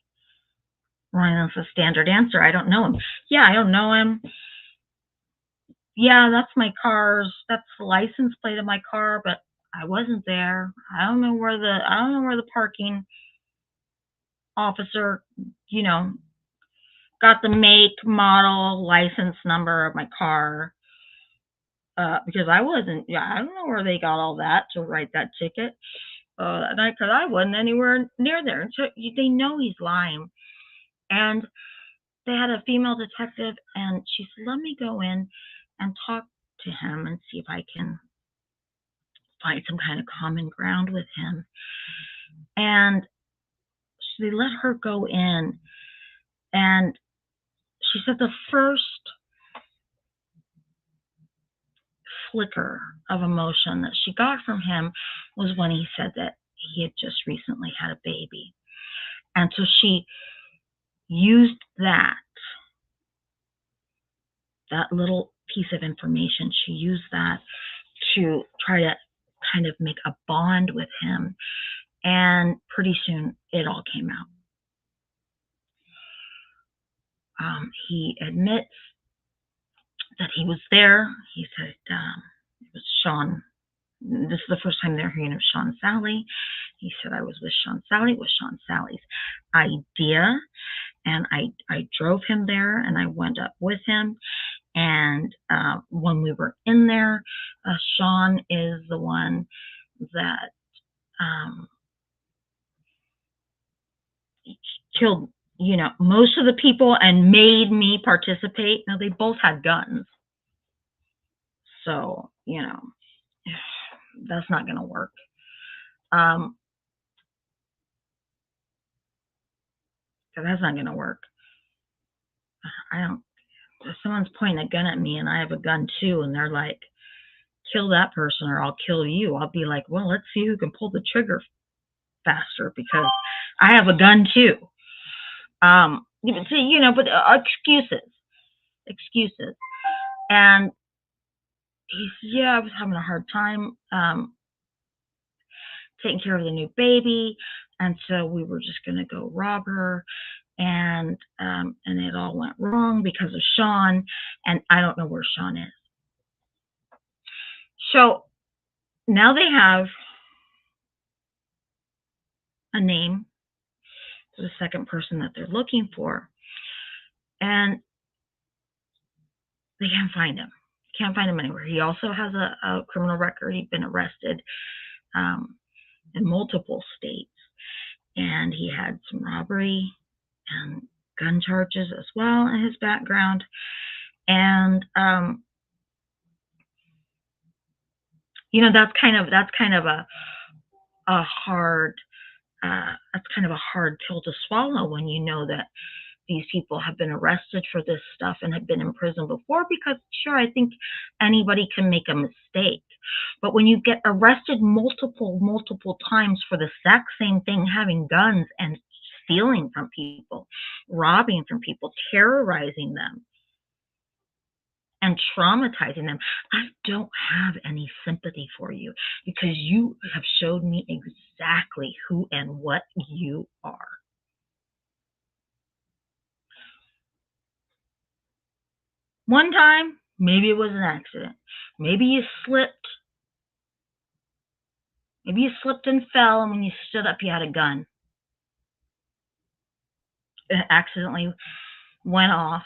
Well, that's a standard answer. I don't know him. Yeah, I don't know him. Yeah, that's the license plate of my car, but I wasn't there. I don't know where the parking officer, got the make, model, license number of my car. Because I wasn't, I don't know where they got all that to write that ticket that night, because I wasn't anywhere near there. So they know he's lying. And they had a female detective, and she said, let me go in and talk to him and see if I can find some kind of common ground with him. And so they let her go in, and she said the first flicker of emotion that she got from him was when he said that he had just recently had a baby. And so she used that little piece of information, she used that to try to kind of make a bond with him. And pretty soon it all came out. He admits that he was there. He said it was Sean. This is the first time they're hearing of Sean Sally. He said, I was with Sean Sally. It was Sean Sally's idea. And I drove him there, and I went up with him. And when we were in there, Sean is the one that killed, most of the people and made me participate. Now, they both had guns. So, that's not going to work. That's not going to work. If someone's pointing a gun at me and I have a gun too, and they're like, kill that person or I'll kill you, I'll be like, well, let's see who can pull the trigger faster, because I have a gun too. But excuses, excuses. And he said, yeah, I was having a hard time taking care of the new baby, and so we were just going to go rob her, and it all went wrong because of Sean, and I don't know where Sean is. So now they have a name for the second person that they're looking for, and they can't find him. Can't find him anywhere. He also has a criminal record. He'd been arrested um, in multiple states, and he had some robbery and gun charges as well in his background. And that's kind of a hard that's kind of a hard pill to swallow when you know that these people have been arrested for this stuff and have been in prison before, because sure, I think anybody can make a mistake. But when you get arrested multiple times for the exact same thing, having guns and stealing from people, robbing from people, terrorizing them, and traumatizing them, I don't have any sympathy for you, because you have showed me exactly who and what you are. One time, maybe it was an accident. Maybe you slipped. Maybe you slipped and fell, and when you stood up, you had a gun. It accidentally went off,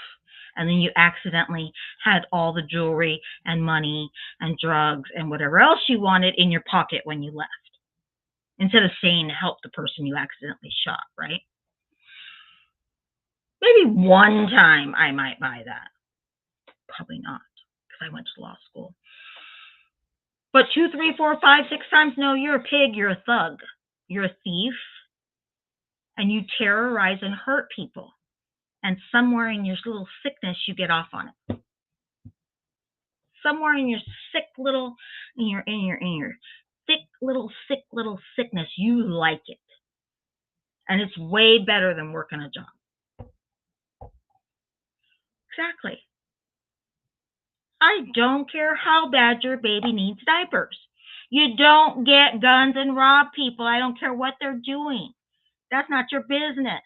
and then you accidentally had all the jewelry and money and drugs and whatever else you wanted in your pocket when you left, instead of saying to help the person you accidentally shot, right? Maybe one time I might buy that. Probably not, because I went to law school. But two, three, four, five, six times, no, you're a pig, you're a thug, you're a thief, and you terrorize and hurt people. And somewhere in your little sickness, you get off on it. Somewhere in your sick little, in your sick little sickness, you like it, and it's way better than working a job. Exactly. I don't care how bad your baby needs diapers. You don't get guns and rob people. I don't care what they're doing. That's not your business.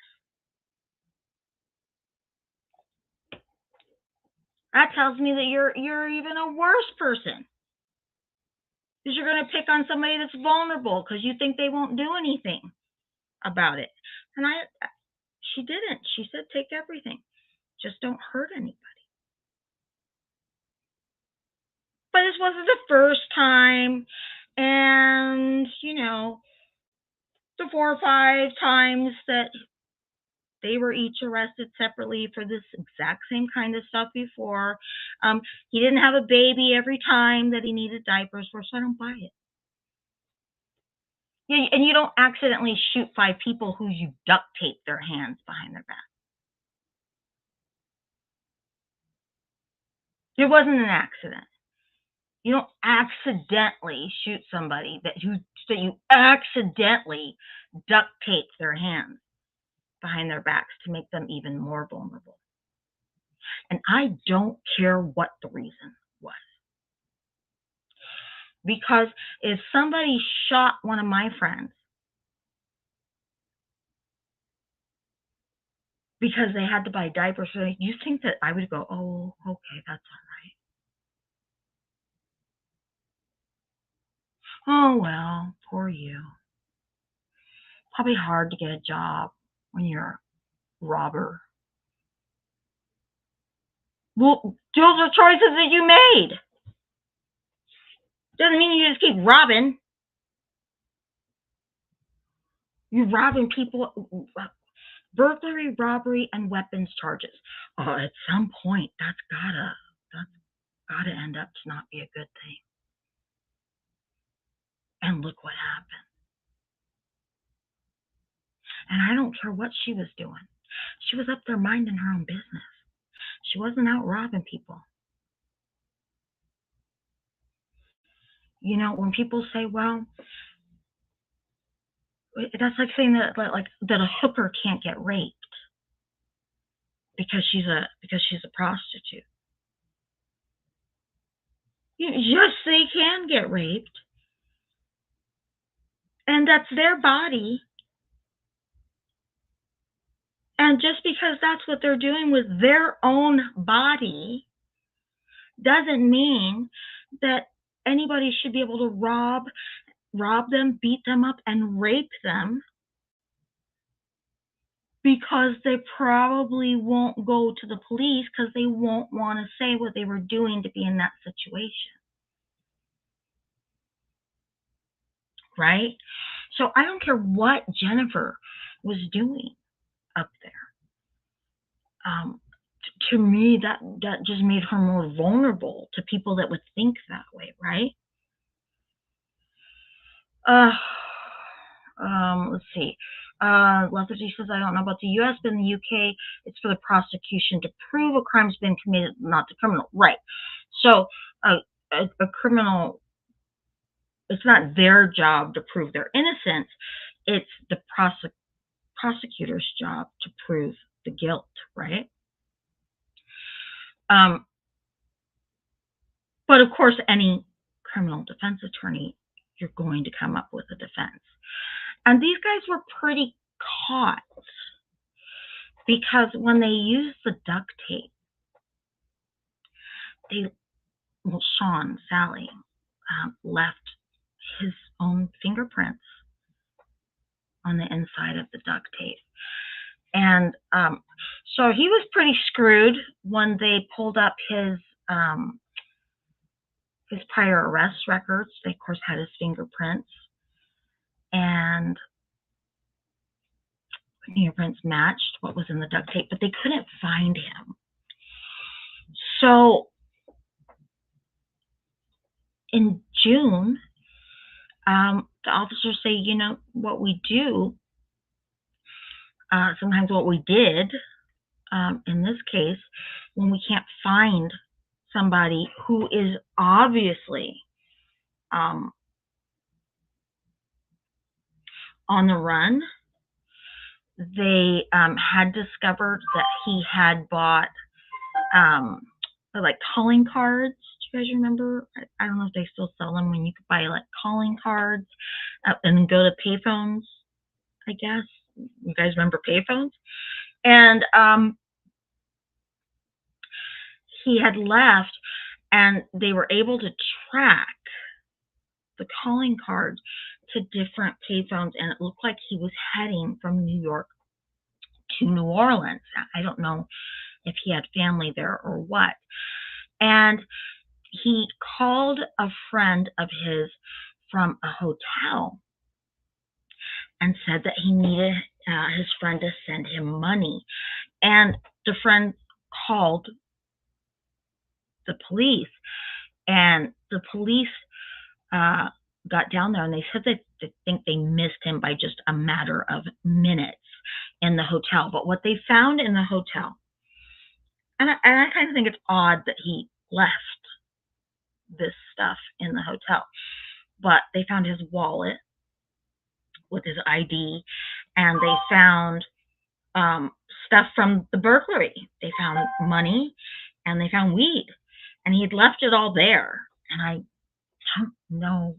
That tells me that you're even a worse person, because you're going to pick on somebody that's vulnerable because you think they won't do anything about it. And she didn't. She said, take everything. Just don't hurt anybody. But this wasn't the first time. And, the 4 or 5 times that they were each arrested separately for this exact same kind of stuff before. He didn't have a baby every time that he needed diapers for, so I don't buy it. Yeah, and you don't accidentally shoot 5 people who you duct tape their hands behind their back. It wasn't an accident. You don't accidentally shoot somebody that you accidentally duct tape their hands behind their backs to make them even more vulnerable. And I don't care what the reason was. Because if somebody shot one of my friends because they had to buy diapers, you think that I would go, oh, okay, that's all right. Oh, well, poor you. Probably hard to get a job when you're a robber. Well, those are choices that you made. Doesn't mean you just keep robbing. You're robbing people. Burglary, robbery, and weapons charges. At some point, that's gotta end up to not be a good thing. And look what happened. And I don't care what she was doing. She was up there minding her own business. She wasn't out robbing people. When people say, well, That's like saying that a hooker can't get raped because she's a prostitute. Yes, they can get raped, and that's their body. And just because that's what they're doing with their own body doesn't mean that anybody should be able to rob them, beat them up, and rape them because they probably won't go to the police because they won't want to say what they were doing to be in that situation. Right? So I don't care what Jennifer was doing up there. To me, that just made her more vulnerable to people that would think that way, right? Let's see. Lethargy says, I don't know about the U.S., but in the U.K., it's for the prosecution to prove a crime's been committed, not the criminal. Right. So a criminal, it's not their job to prove their innocence. It's the prosecutor's job to prove the guilt, right? But of course, any criminal defense attorney, you're going to come up with a defense. And these guys were pretty caught because when they used the duct tape, Sally, left his own fingerprints on the inside of the duct tape. And so he was pretty screwed when they pulled up his prior arrest records. They, of course, had his fingerprints. And fingerprints matched what was in the duct tape, but they couldn't find him. So in June, the officers say, you know, what we do, sometimes what we did in this case, when we can't find somebody who is obviously on the run, they had discovered that he had bought like calling cards. Do you guys remember? I don't know if they still sell them, when you could buy like calling cards and then go to payphones, I guess. You guys remember payphones? And he had left, and they were able to track the calling cards to different payphones, and it looked like he was heading from New York to New Orleans. I don't know if he had family there or what. And he called a friend of his from a hotel and said that he needed his friend to send him money. And the friend called the police, and the police got down there, and they said that they think they missed him by just a matter of minutes in the hotel. But what they found in the hotel, and I kind of think it's odd that he left this stuff in the hotel, but they found his wallet with his ID, and they found stuff from the burglary. They found money, and they found weed, and he had left it all there. And I don't know,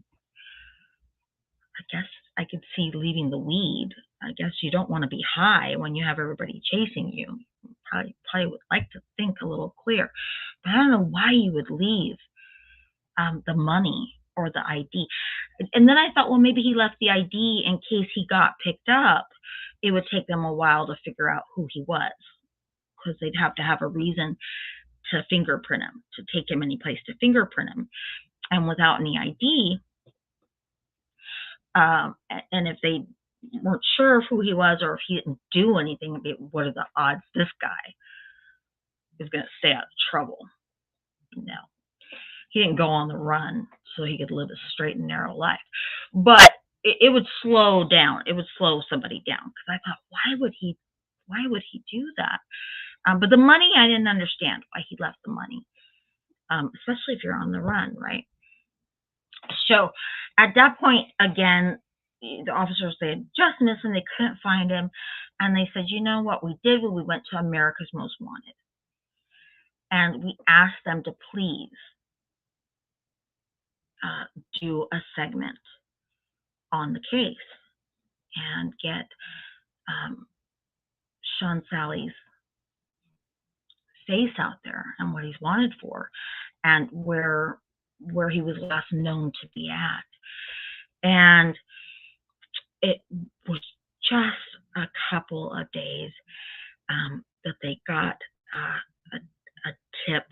I guess I could see leaving the weed. I guess you don't want to be high when you have everybody chasing you. Probably would like to think a little clear, but I don't know why you would leave the money or the ID. And then I thought, well, maybe he left the ID in case he got picked up. It would take them a while to figure out who he was, because they'd have to have a reason to fingerprint him, to take him any place to fingerprint him. And without any ID, and if they weren't sure of who he was, or if he didn't do anything, what are the odds this guy is going to stay out of trouble? No. He didn't go on the run so he could live a straight and narrow life. But it would slow down. It would slow somebody down, because I thought, why would he do that? But the money, I didn't understand why he left the money, especially if you're on the run, right? So at that point, again, the officers, they had just missed him. They couldn't find him. And they said, you know what we did? We went to America's Most Wanted. And we asked them to please do a segment on the case and get Sean Sally's face out there and what he's wanted for and where he was last known to be at. And it was just a couple of days that they got a tip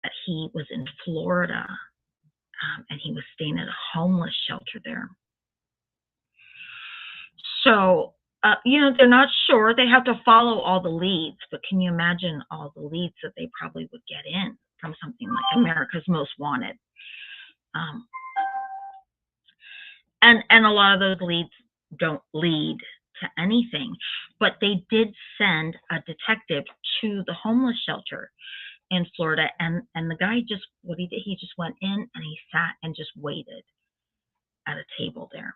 that he was in Florida and he was staying at a homeless shelter there. So, they're not sure. They have to follow all the leads, but can you imagine all the leads that they probably would get in from something like America's Most Wanted? And a lot of those leads don't lead to anything, but they did send a detective to the homeless shelter in Florida, and the guy just, what he did, he just went in and he sat and just waited at a table there.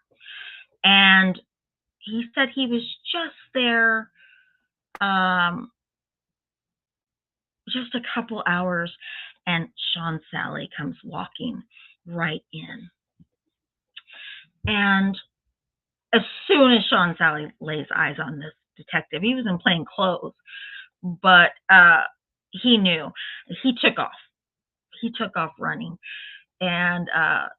And he said he was just there just a couple hours, and Sean Sally comes walking right in. And as soon as Sean Sally lays eyes on this detective, he was in plain clothes, but he knew. He took off. He took off running. And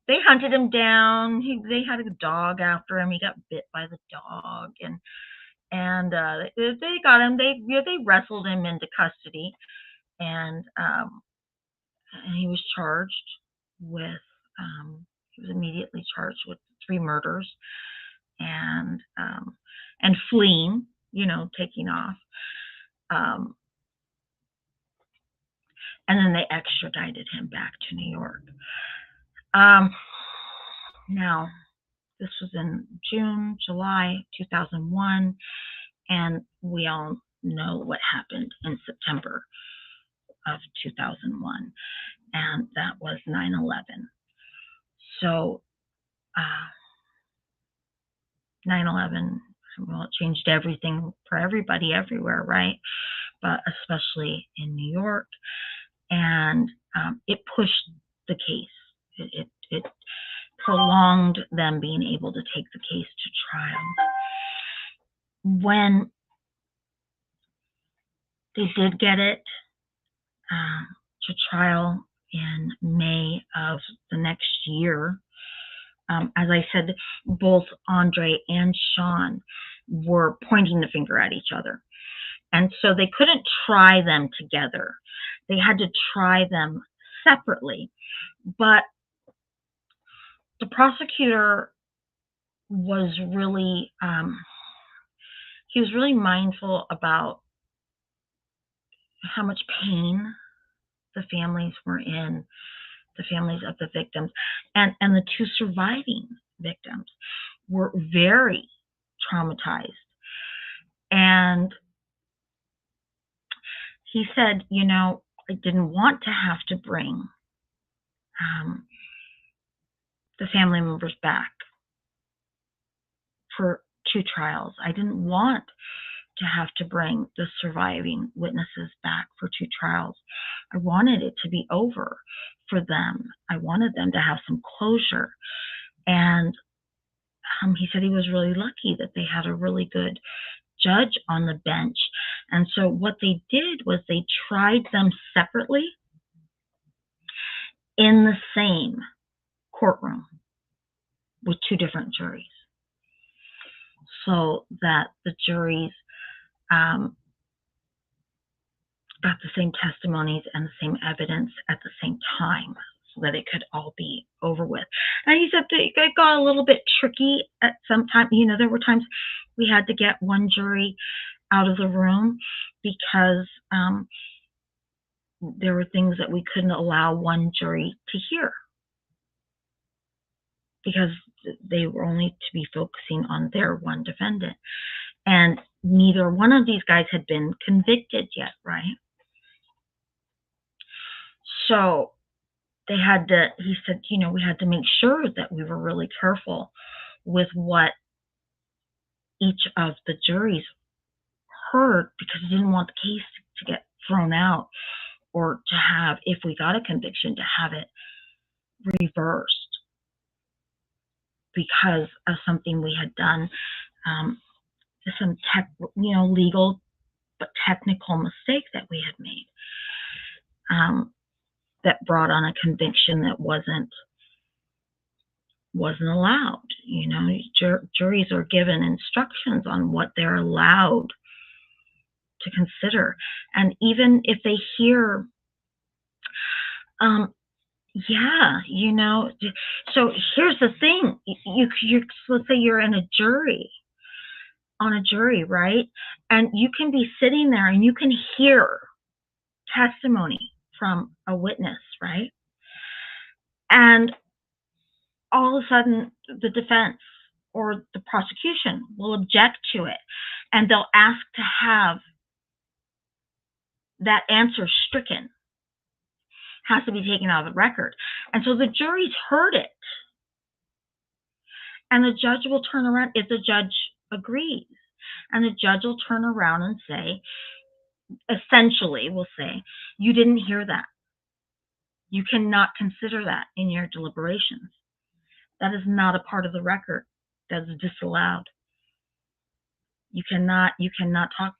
they hunted him down. They had a dog after him. He got bit by the dog, and they got him. They wrestled him into custody, and he was charged with. He was immediately charged with 3 murders and fleeing. Taking off. And then they extradited him back to New York. Now, this was in July 2001, and we all know what happened in September of 2001, and that was 9/11. So, 9/11, well, it changed everything for everybody everywhere, right? But especially in New York, and it pushed the case. It prolonged them being able to take the case to trial. When they did get it to trial in May of the next year, as I said, both Andre and Sean were pointing the finger at each other. And so they couldn't try them together. They had to try them separately. But the prosecutor was really, he was really mindful about how much pain the families were in, the families of the victims, and the 2 surviving victims were very traumatized. And he said, I didn't want to have to bring the family members back for 2 trials. I didn't want to have to bring the surviving witnesses back for 2 trials. I wanted it to be over for them. I wanted them to have some closure. And he said he was really lucky that they had a really good judge on the bench. And so what they did was they tried them separately in the same courtroom with 2 different juries, so that the juries got the same testimonies and the same evidence at the same time, so that it could all be over with. And he said it got a little bit tricky at some time. There were times we had to get one jury out of the room because there were things that we couldn't allow one jury to hear, because they were only to be focusing on their one defendant. And neither one of these guys had been convicted yet, right? So they had to, he said, we had to make sure that we were really careful with what each of the juries heard, because he didn't want the case to get thrown out, or to have, if we got a conviction, to have it reversed because of something we had done, some legal but technical mistake that we had made, that brought on a conviction that wasn't allowed. Juries are given instructions on what they're allowed to consider, and even if they hear, so here's the thing: let's say you're on a jury, right? And you can be sitting there and you can hear testimony from a witness, right? And all of a sudden, the defense or the prosecution will object to it, and they'll ask to have that answer stricken, has to be taken out of the record. And so the jury's heard it, and the judge will turn around, if the judge agrees, and the judge will turn around and say, essentially will say, you didn't hear that. You cannot consider that in your deliberations. That is not a part of the record. That is disallowed. You cannot talk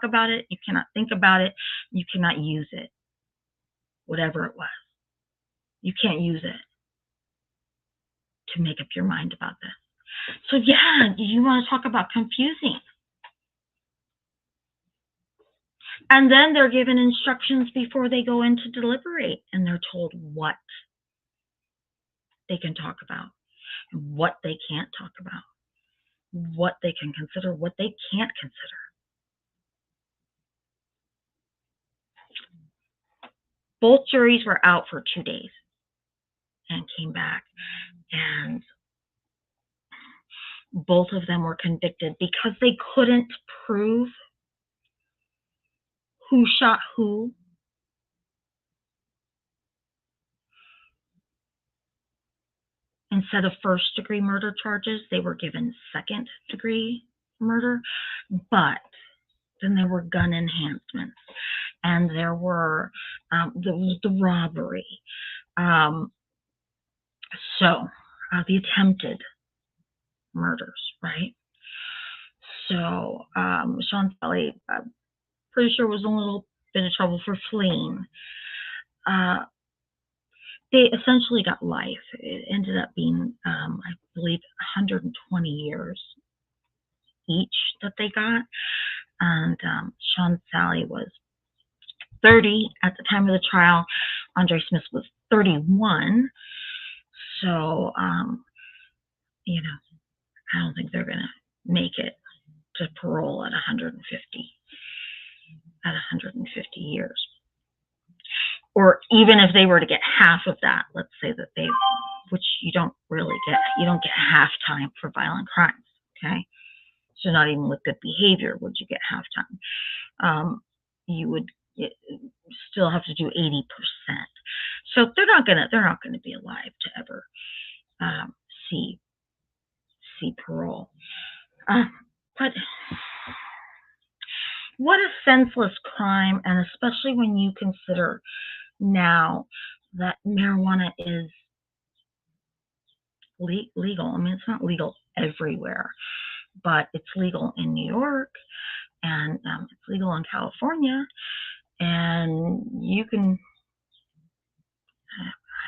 about it. You cannot think about it. You cannot use it. Whatever it was. You can't use it to make up your mind about this. So yeah, you want to talk about confusing. And then they're given instructions before they go in to deliberate, and they're told what they can talk about, what they can't talk about, what they can consider, what they can't consider. Both juries were out for 2 days and came back, and both of them were convicted because they couldn't prove who shot who. Instead of first-degree murder charges, they were given second-degree murder, but then there were gun enhancements, and there were the robbery, the attempted murders, right? So Sean Sally, I'm pretty sure, was in a little bit of trouble for fleeing. They essentially got life. It ended up being, I believe, 120 years each that they got. And Sean Sally was 30 at the time of the trial. Andre Smith was 31. So, I don't think they're going to make it to parole at 150 years. Or even if they were to get half of that, let's say that which you don't really get, you don't get half time for violent crimes, okay? So not even with good behavior would you get half time. You would still have to do 80%. So they're not gonna be alive to ever see parole. But what a senseless crime, and especially when you consider now that marijuana is legal. I mean, it's not legal everywhere, but it's legal in New York, and it's legal in California, and you can,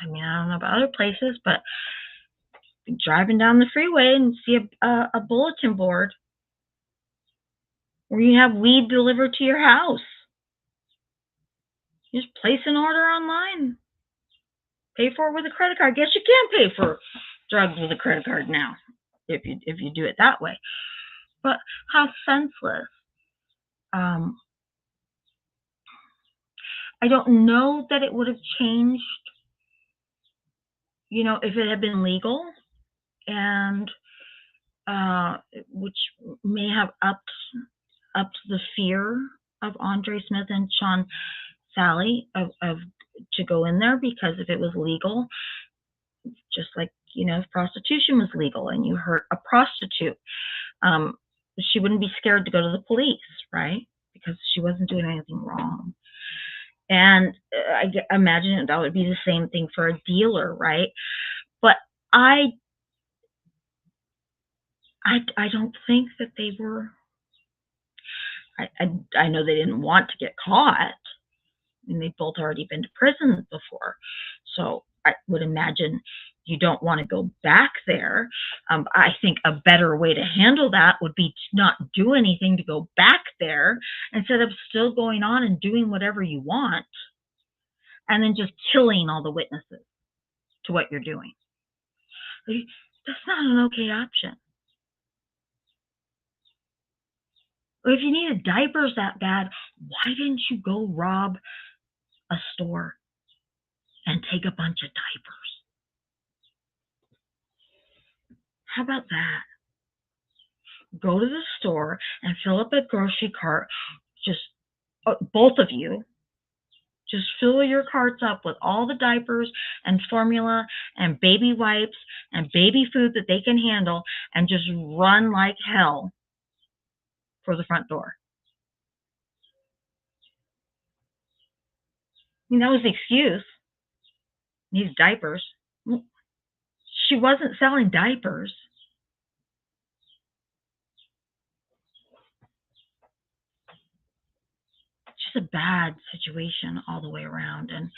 I don't know about other places, but driving down the freeway and see a bulletin board where you have weed delivered to your house. You just place an order online, pay for it with a credit card. I guess you can pay for drugs with a credit card now if you do it that way. But how senseless. I don't know that it would have changed, if it had been legal, and which may have upped the fear of Andre Smith and Sean Sally of to go in there, because if it was legal, just like if prostitution was legal and you hurt a prostitute, um, she wouldn't be scared to go to the police, right? Because she wasn't doing anything wrong. And imagine that would be the same thing for a dealer, right? But I, I don't think that they were. I know they didn't want to get caught. And they've both already been to prison before. So I would imagine you don't want to go back there. I think a better way to handle that would be to not do anything to go back there instead of still going on and doing whatever you want and then just killing all the witnesses to what you're doing. That's not an okay option. Or if you needed diapers that bad, why didn't you go rob a store and take a bunch of diapers? How about that? Go to the store and fill up a grocery cart. Just both of you, just fill your carts up with all the diapers and formula and baby wipes and baby food that they can handle and just run like hell for the front door. I mean, that was the excuse. These diapers. She wasn't selling diapers. Just a bad situation all the way around. And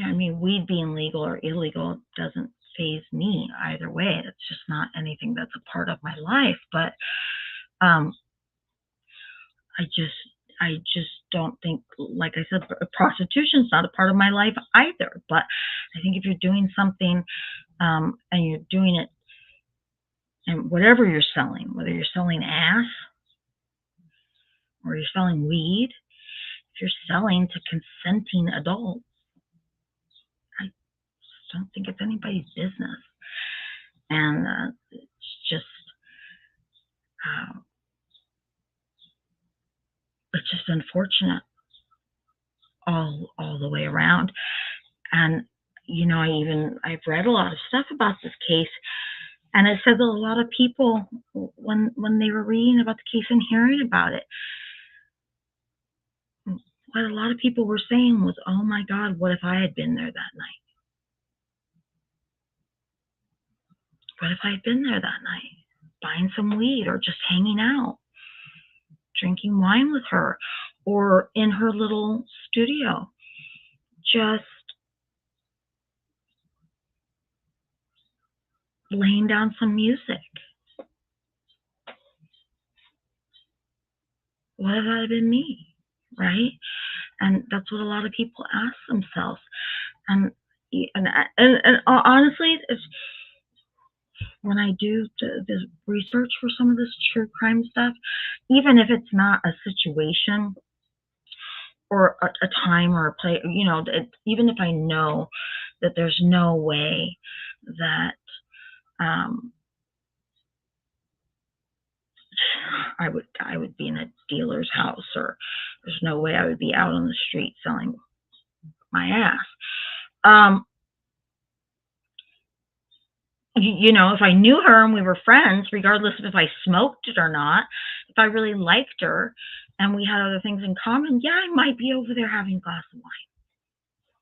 I mean, weed being legal or illegal doesn't faze me either way. It's just not anything that's a part of my life. But I just don't think, like I said, prostitution's not a part of my life either. But I think if you're doing something and you're doing it, and whatever you're selling, whether you're selling ass or you're selling weed, if you're selling to consenting adults, I don't think it's anybody's business. And it's just unfortunate all the way around. And I've read a lot of stuff about this case, and it said that a lot of people, when they were reading about the case and hearing about it, what a lot of people were saying was, oh my God, what if I had been there that night? What if I had been there that night, buying some weed or just hanging out, drinking wine with her, or in her little studio, just laying down some music? What if that had been me, right? And that's what a lot of people ask themselves. And honestly, when I do the research for some of this true crime stuff, even if it's not a situation or a time or a place, even if I know that there's no way that I would be in a dealer's house, or there's no way I would be out on the street selling my ass. If I knew her and we were friends, regardless of if I smoked it or not, if I really liked her and we had other things in common, yeah, I might be over there having a glass of wine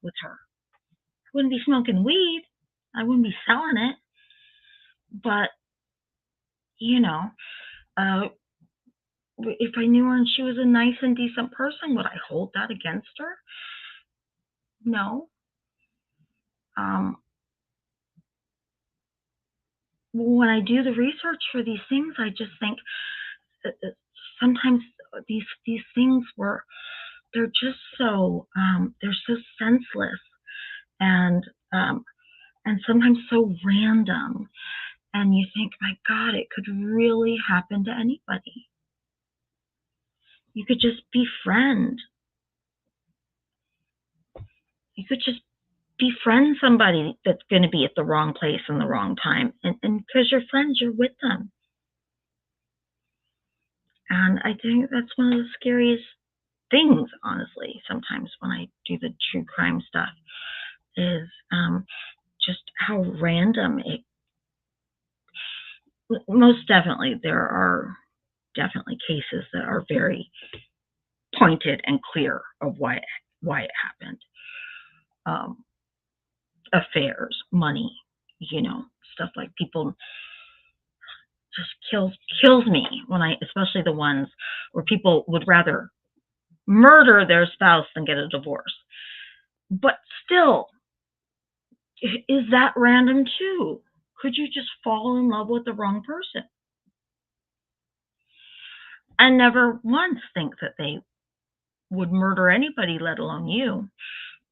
with her. I wouldn't be smoking weed. I wouldn't be selling it. But, if I knew her and she was a nice and decent person, would I hold that against her? No. When I do the research for these things, I just think that sometimes these things they're just so they're so senseless and sometimes so random, and you think, my God, it could really happen to anybody. You could just befriend. You could just befriend somebody that's going to be at the wrong place in the wrong time, and because you're friends, you're with them. And I think that's one of the scariest things, honestly, sometimes when I do the true crime stuff, is just how random it. Most definitely, there are definitely cases that are very pointed and clear of why it happened. Um, Affairs, money, stuff like people just kills me when especially the ones where people would rather murder their spouse than get a divorce. But still, is that random too? Could you just fall in love with the wrong person? I never once think that they would murder anybody, let alone you.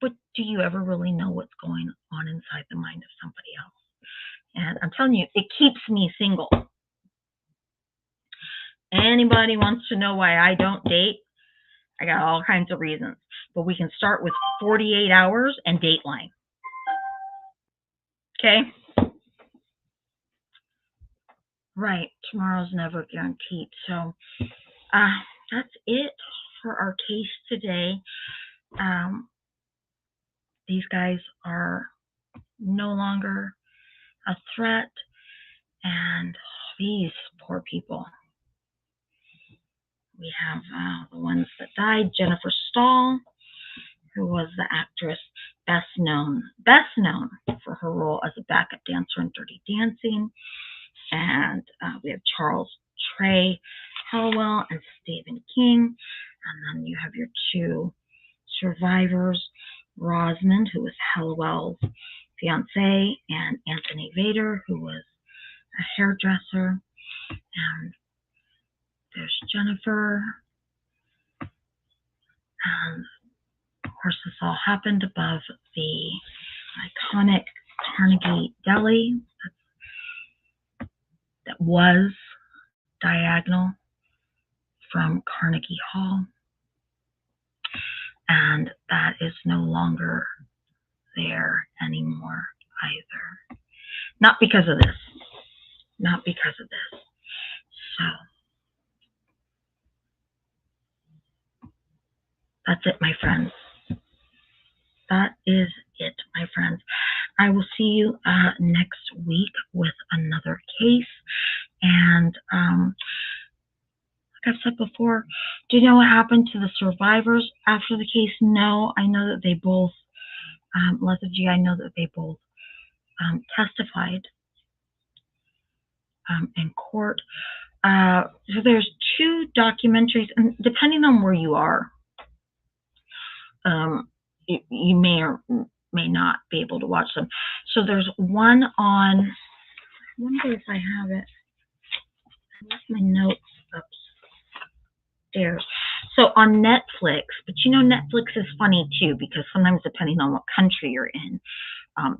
But do you ever really know what's going on inside the mind of somebody else? And I'm telling you, it keeps me single. Anybody wants to know why I don't date? I got all kinds of reasons. But we can start with 48 hours and Dateline. Okay? Right. Tomorrow's never guaranteed. So that's it for our case today. These guys are no longer a threat. And these poor people. We have the ones that died. Jennifer Stahl, who was the actress best known for her role as a backup dancer in Dirty Dancing. And we have Charles Trey Hallowell and Stephen King. And then you have your two survivors, Rosamund, who was Hallowell's fiance, and Anthony Vader, who was a hairdresser. And there's Jennifer. And of course, this all happened above the iconic Carnegie Deli that was diagonal from Carnegie Hall. And that is no longer there anymore either. Not because of this. Not because of this. So that's it, my friends. That is it, my friends. I will see you next week with another case. And like I've said before, do you know what happened to the survivors after the case? No, I know that they both, Lethargy, I know that they both testified in court. So there's two documentaries, and depending on where you are, you may or may not be able to watch them. So there's one on, I wonder if I have it. I left my notes upstairs. So on Netflix, but Netflix is funny too, because sometimes depending on what country you're in,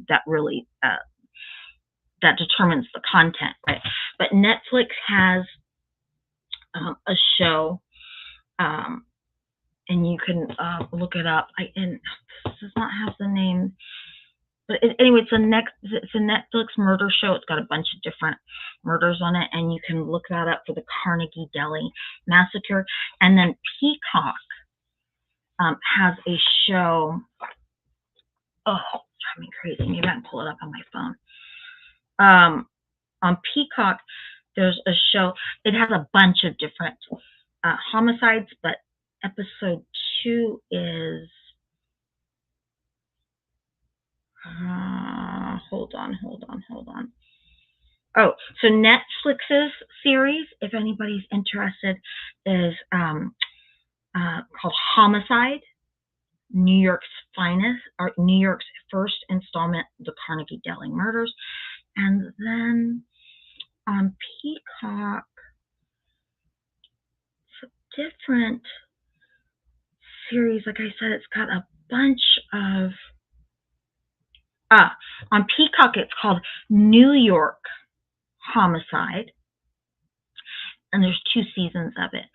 that really that determines the content, right? But Netflix has a show, and you can look it up. And this does not have the name, but anyway, it's a Netflix murder show. It's got a bunch of different murders on it, and you can look that up for the Carnegie Deli massacre. And then Peacock has a show. Oh, it's driving me crazy. Maybe I can pull it up on my phone. On Peacock, there's a show. It has a bunch of different homicides, but episode 2 is hold on. Oh, so Netflix's series, if anybody's interested, is called Homicide, New York's Finest, or New York's first installment, The Carnegie Deli Murders. And then on Peacock, it's a different series. Like I said, it's got a bunch of on Peacock, it's called New York Homicide, and there's 2 seasons of it,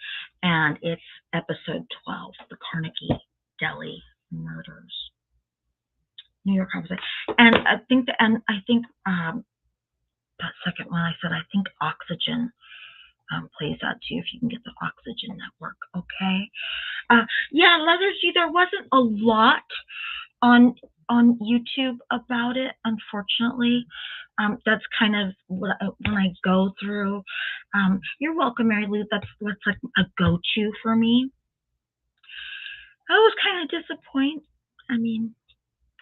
and it's episode 12, The Carnegie Deli Murders, New York Homicide. And I think that second one I said, I think Oxygen plays that too if you can get the Oxygen Network. Okay. Yeah, Leather G. There wasn't a lot on YouTube about it, unfortunately. That's kind of what when I go through. You're welcome, Mary Lou. That's like a go-to for me. I was kind of disappointed. I mean,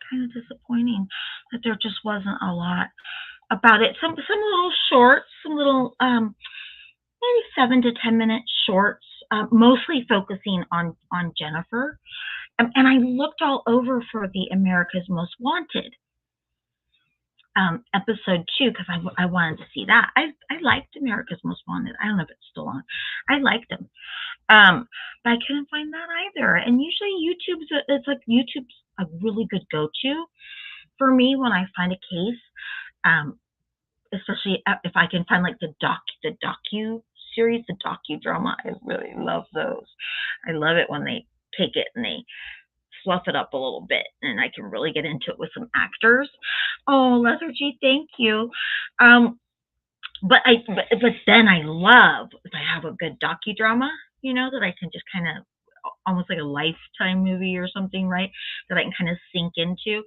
kind of disappointing that there just wasn't a lot about it. Some little shorts, some little maybe 7 to 10 minute shorts, mostly focusing on Jennifer. And I looked all over for the America's Most Wanted episode 2 because I wanted to see that. I liked America's Most Wanted. I don't know if it's still on. I liked them. But I couldn't find that either. And usually it's like YouTube's a really good go-to for me when I find a case. Especially if I can find like the docu series, the docudrama. I really love those. I love it when they take it and they fluff it up a little bit and I can really get into it with some actors. Oh, Leather G, thank you. But then I love if I have a good docudrama, that I can just kind of almost like a Lifetime movie or something, right? That I can kind of sink into.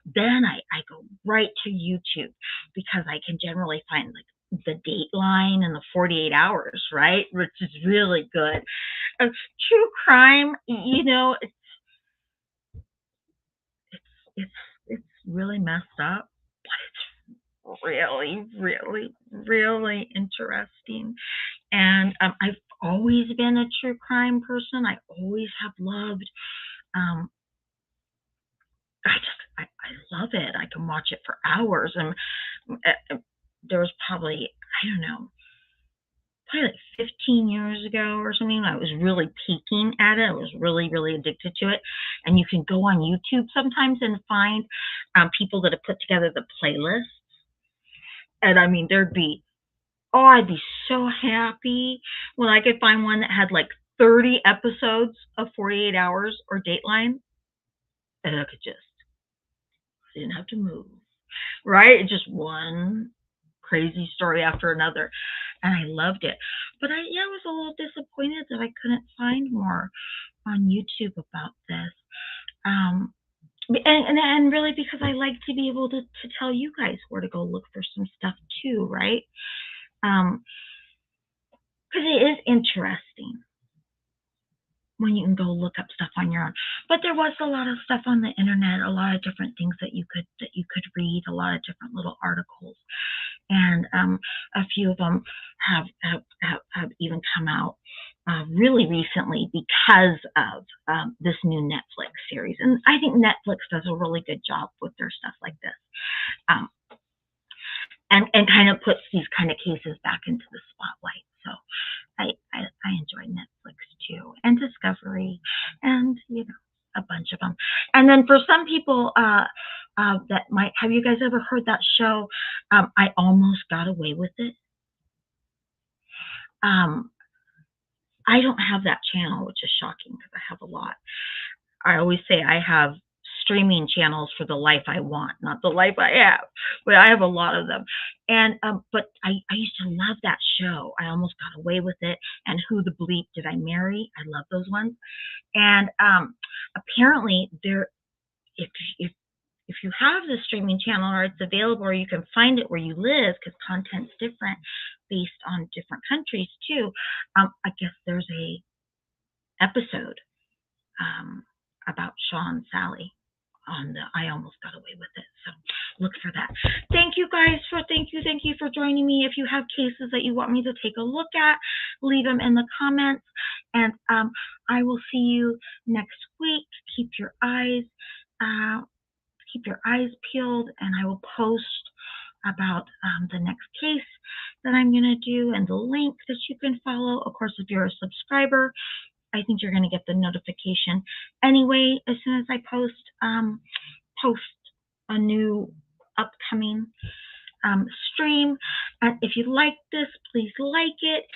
Then I go right to YouTube because I can generally find like the Dateline and the 48 Hours, right? Which is really good. True crime, it's really messed up, but it's really, really, really interesting. And I've always been a true crime person. I always have loved. I love it. I can watch it for hours. And there was probably, I don't know, probably like 15 years ago or something, when I was really peaking at it. I was really, really addicted to it. And you can go on YouTube sometimes and find people that have put together the playlists. And I mean, I'd be so happy when I could find one that had like 30 episodes of 48 Hours or Dateline. And I didn't have to move, right? Just one crazy story after another. And I loved it. But I was a little disappointed that I couldn't find more on YouTube about this. And really because I like to be able to tell you guys where to go look for some stuff too, right? Because it is interesting when you can go look up stuff on your own. But there was a lot of stuff on the internet, a lot of different things that you could read, a lot of different little articles, and a few of them have even come out really recently because of this new Netflix series. And I think Netflix does a really good job with their stuff like this. And kind of puts these kind of cases back into the spotlight. So I enjoy Netflix too, and Discovery, and a bunch of them. And then for some people that might have, you guys ever heard that show? I Almost Got Away with It. I don't have that channel, which is shocking because I have a lot. I always say I have streaming channels for the life I want, not the life I have, but I have a lot of them. And but I used to love that show. I Almost Got Away with It, and Who the Bleep Did I Marry? I love those ones. And apparently if you have the streaming channel, or it's available, or you can find it where you live, because content's different based on different countries too. I guess there's a episode about Sean and Sally on the I Almost Got Away with It. So look for that. Thank you guys thank you for joining me. If you have cases that you want me to take a look at, leave them in the comments. And I will see you next week. Keep your eyes peeled, and I will post about the next case that I'm going to do and the link that you can follow. Of course, if you're a subscriber, I think you're going to get the notification anyway as soon as I post a new upcoming stream. If you like this, please like it.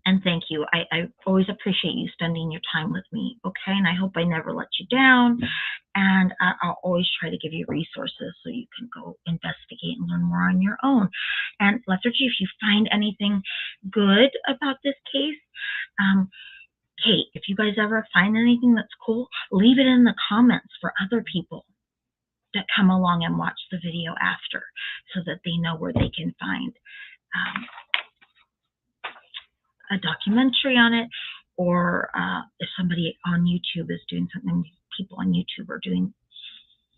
And thank you. I always appreciate you spending your time with me, okay? And I hope I never let you down. And I'll always try to give you resources so you can go investigate and learn more on your own. And Lethargy, if you find anything good about this case, Kate, if you guys ever find anything that's cool, leave it in the comments for other people that come along and watch the video after, so that they know where they can find a documentary on it, or if somebody on YouTube is doing something. People on YouTube are doing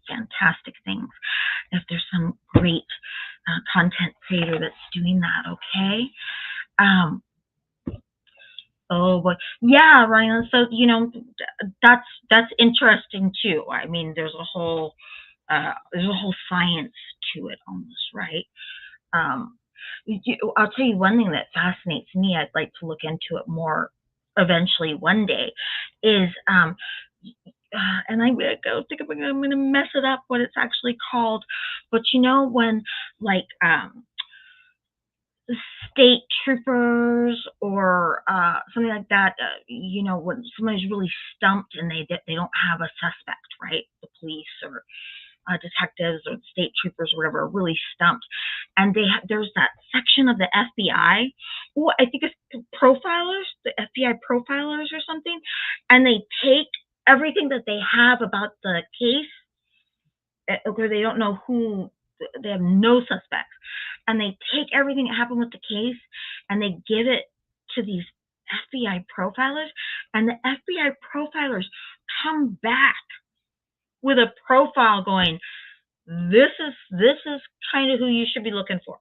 fantastic things. If there's some great content creator that's doing that, okay? Oh boy, yeah, Ryan. So that's interesting too. I mean, there's a whole science to it almost, right? I'll tell you one thing that fascinates me. I'd like to look into it more eventually one day. Is and I think I'm going to mess it up what it's actually called, but when like state troopers or something like that, when somebody's really stumped and they don't have a suspect, right? The police or detectives or state troopers or whatever are really stumped, and there's that section of the FBI. Oh, I think it's profilers, the FBI profilers or something, and they take everything that they have about the case, or they don't know who, they have no suspects, and they take everything that happened with the case and they give it to these FBI profilers, and the FBI profilers come back with a profile going, this is kind of who you should be looking for.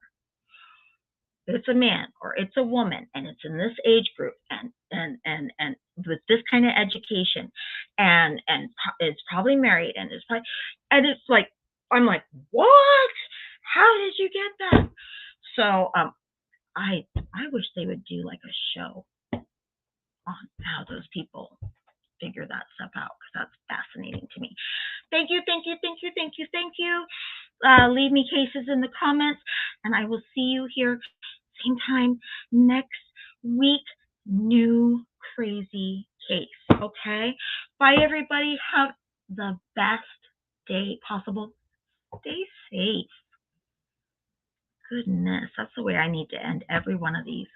It's a man or it's a woman, and it's in this age group, and with this kind of education, and it's probably married, and it's like, I'm like, what? How did you get that? So I wish they would do like a show on how those people figure that stuff out, because that's fascinating to me. Thank you. Leave me cases in the comments, and I will see you here same time next week. New crazy case. Okay. Bye, everybody. Have the best day possible. Stay safe. Goodness, that's the way I need to end every one of these.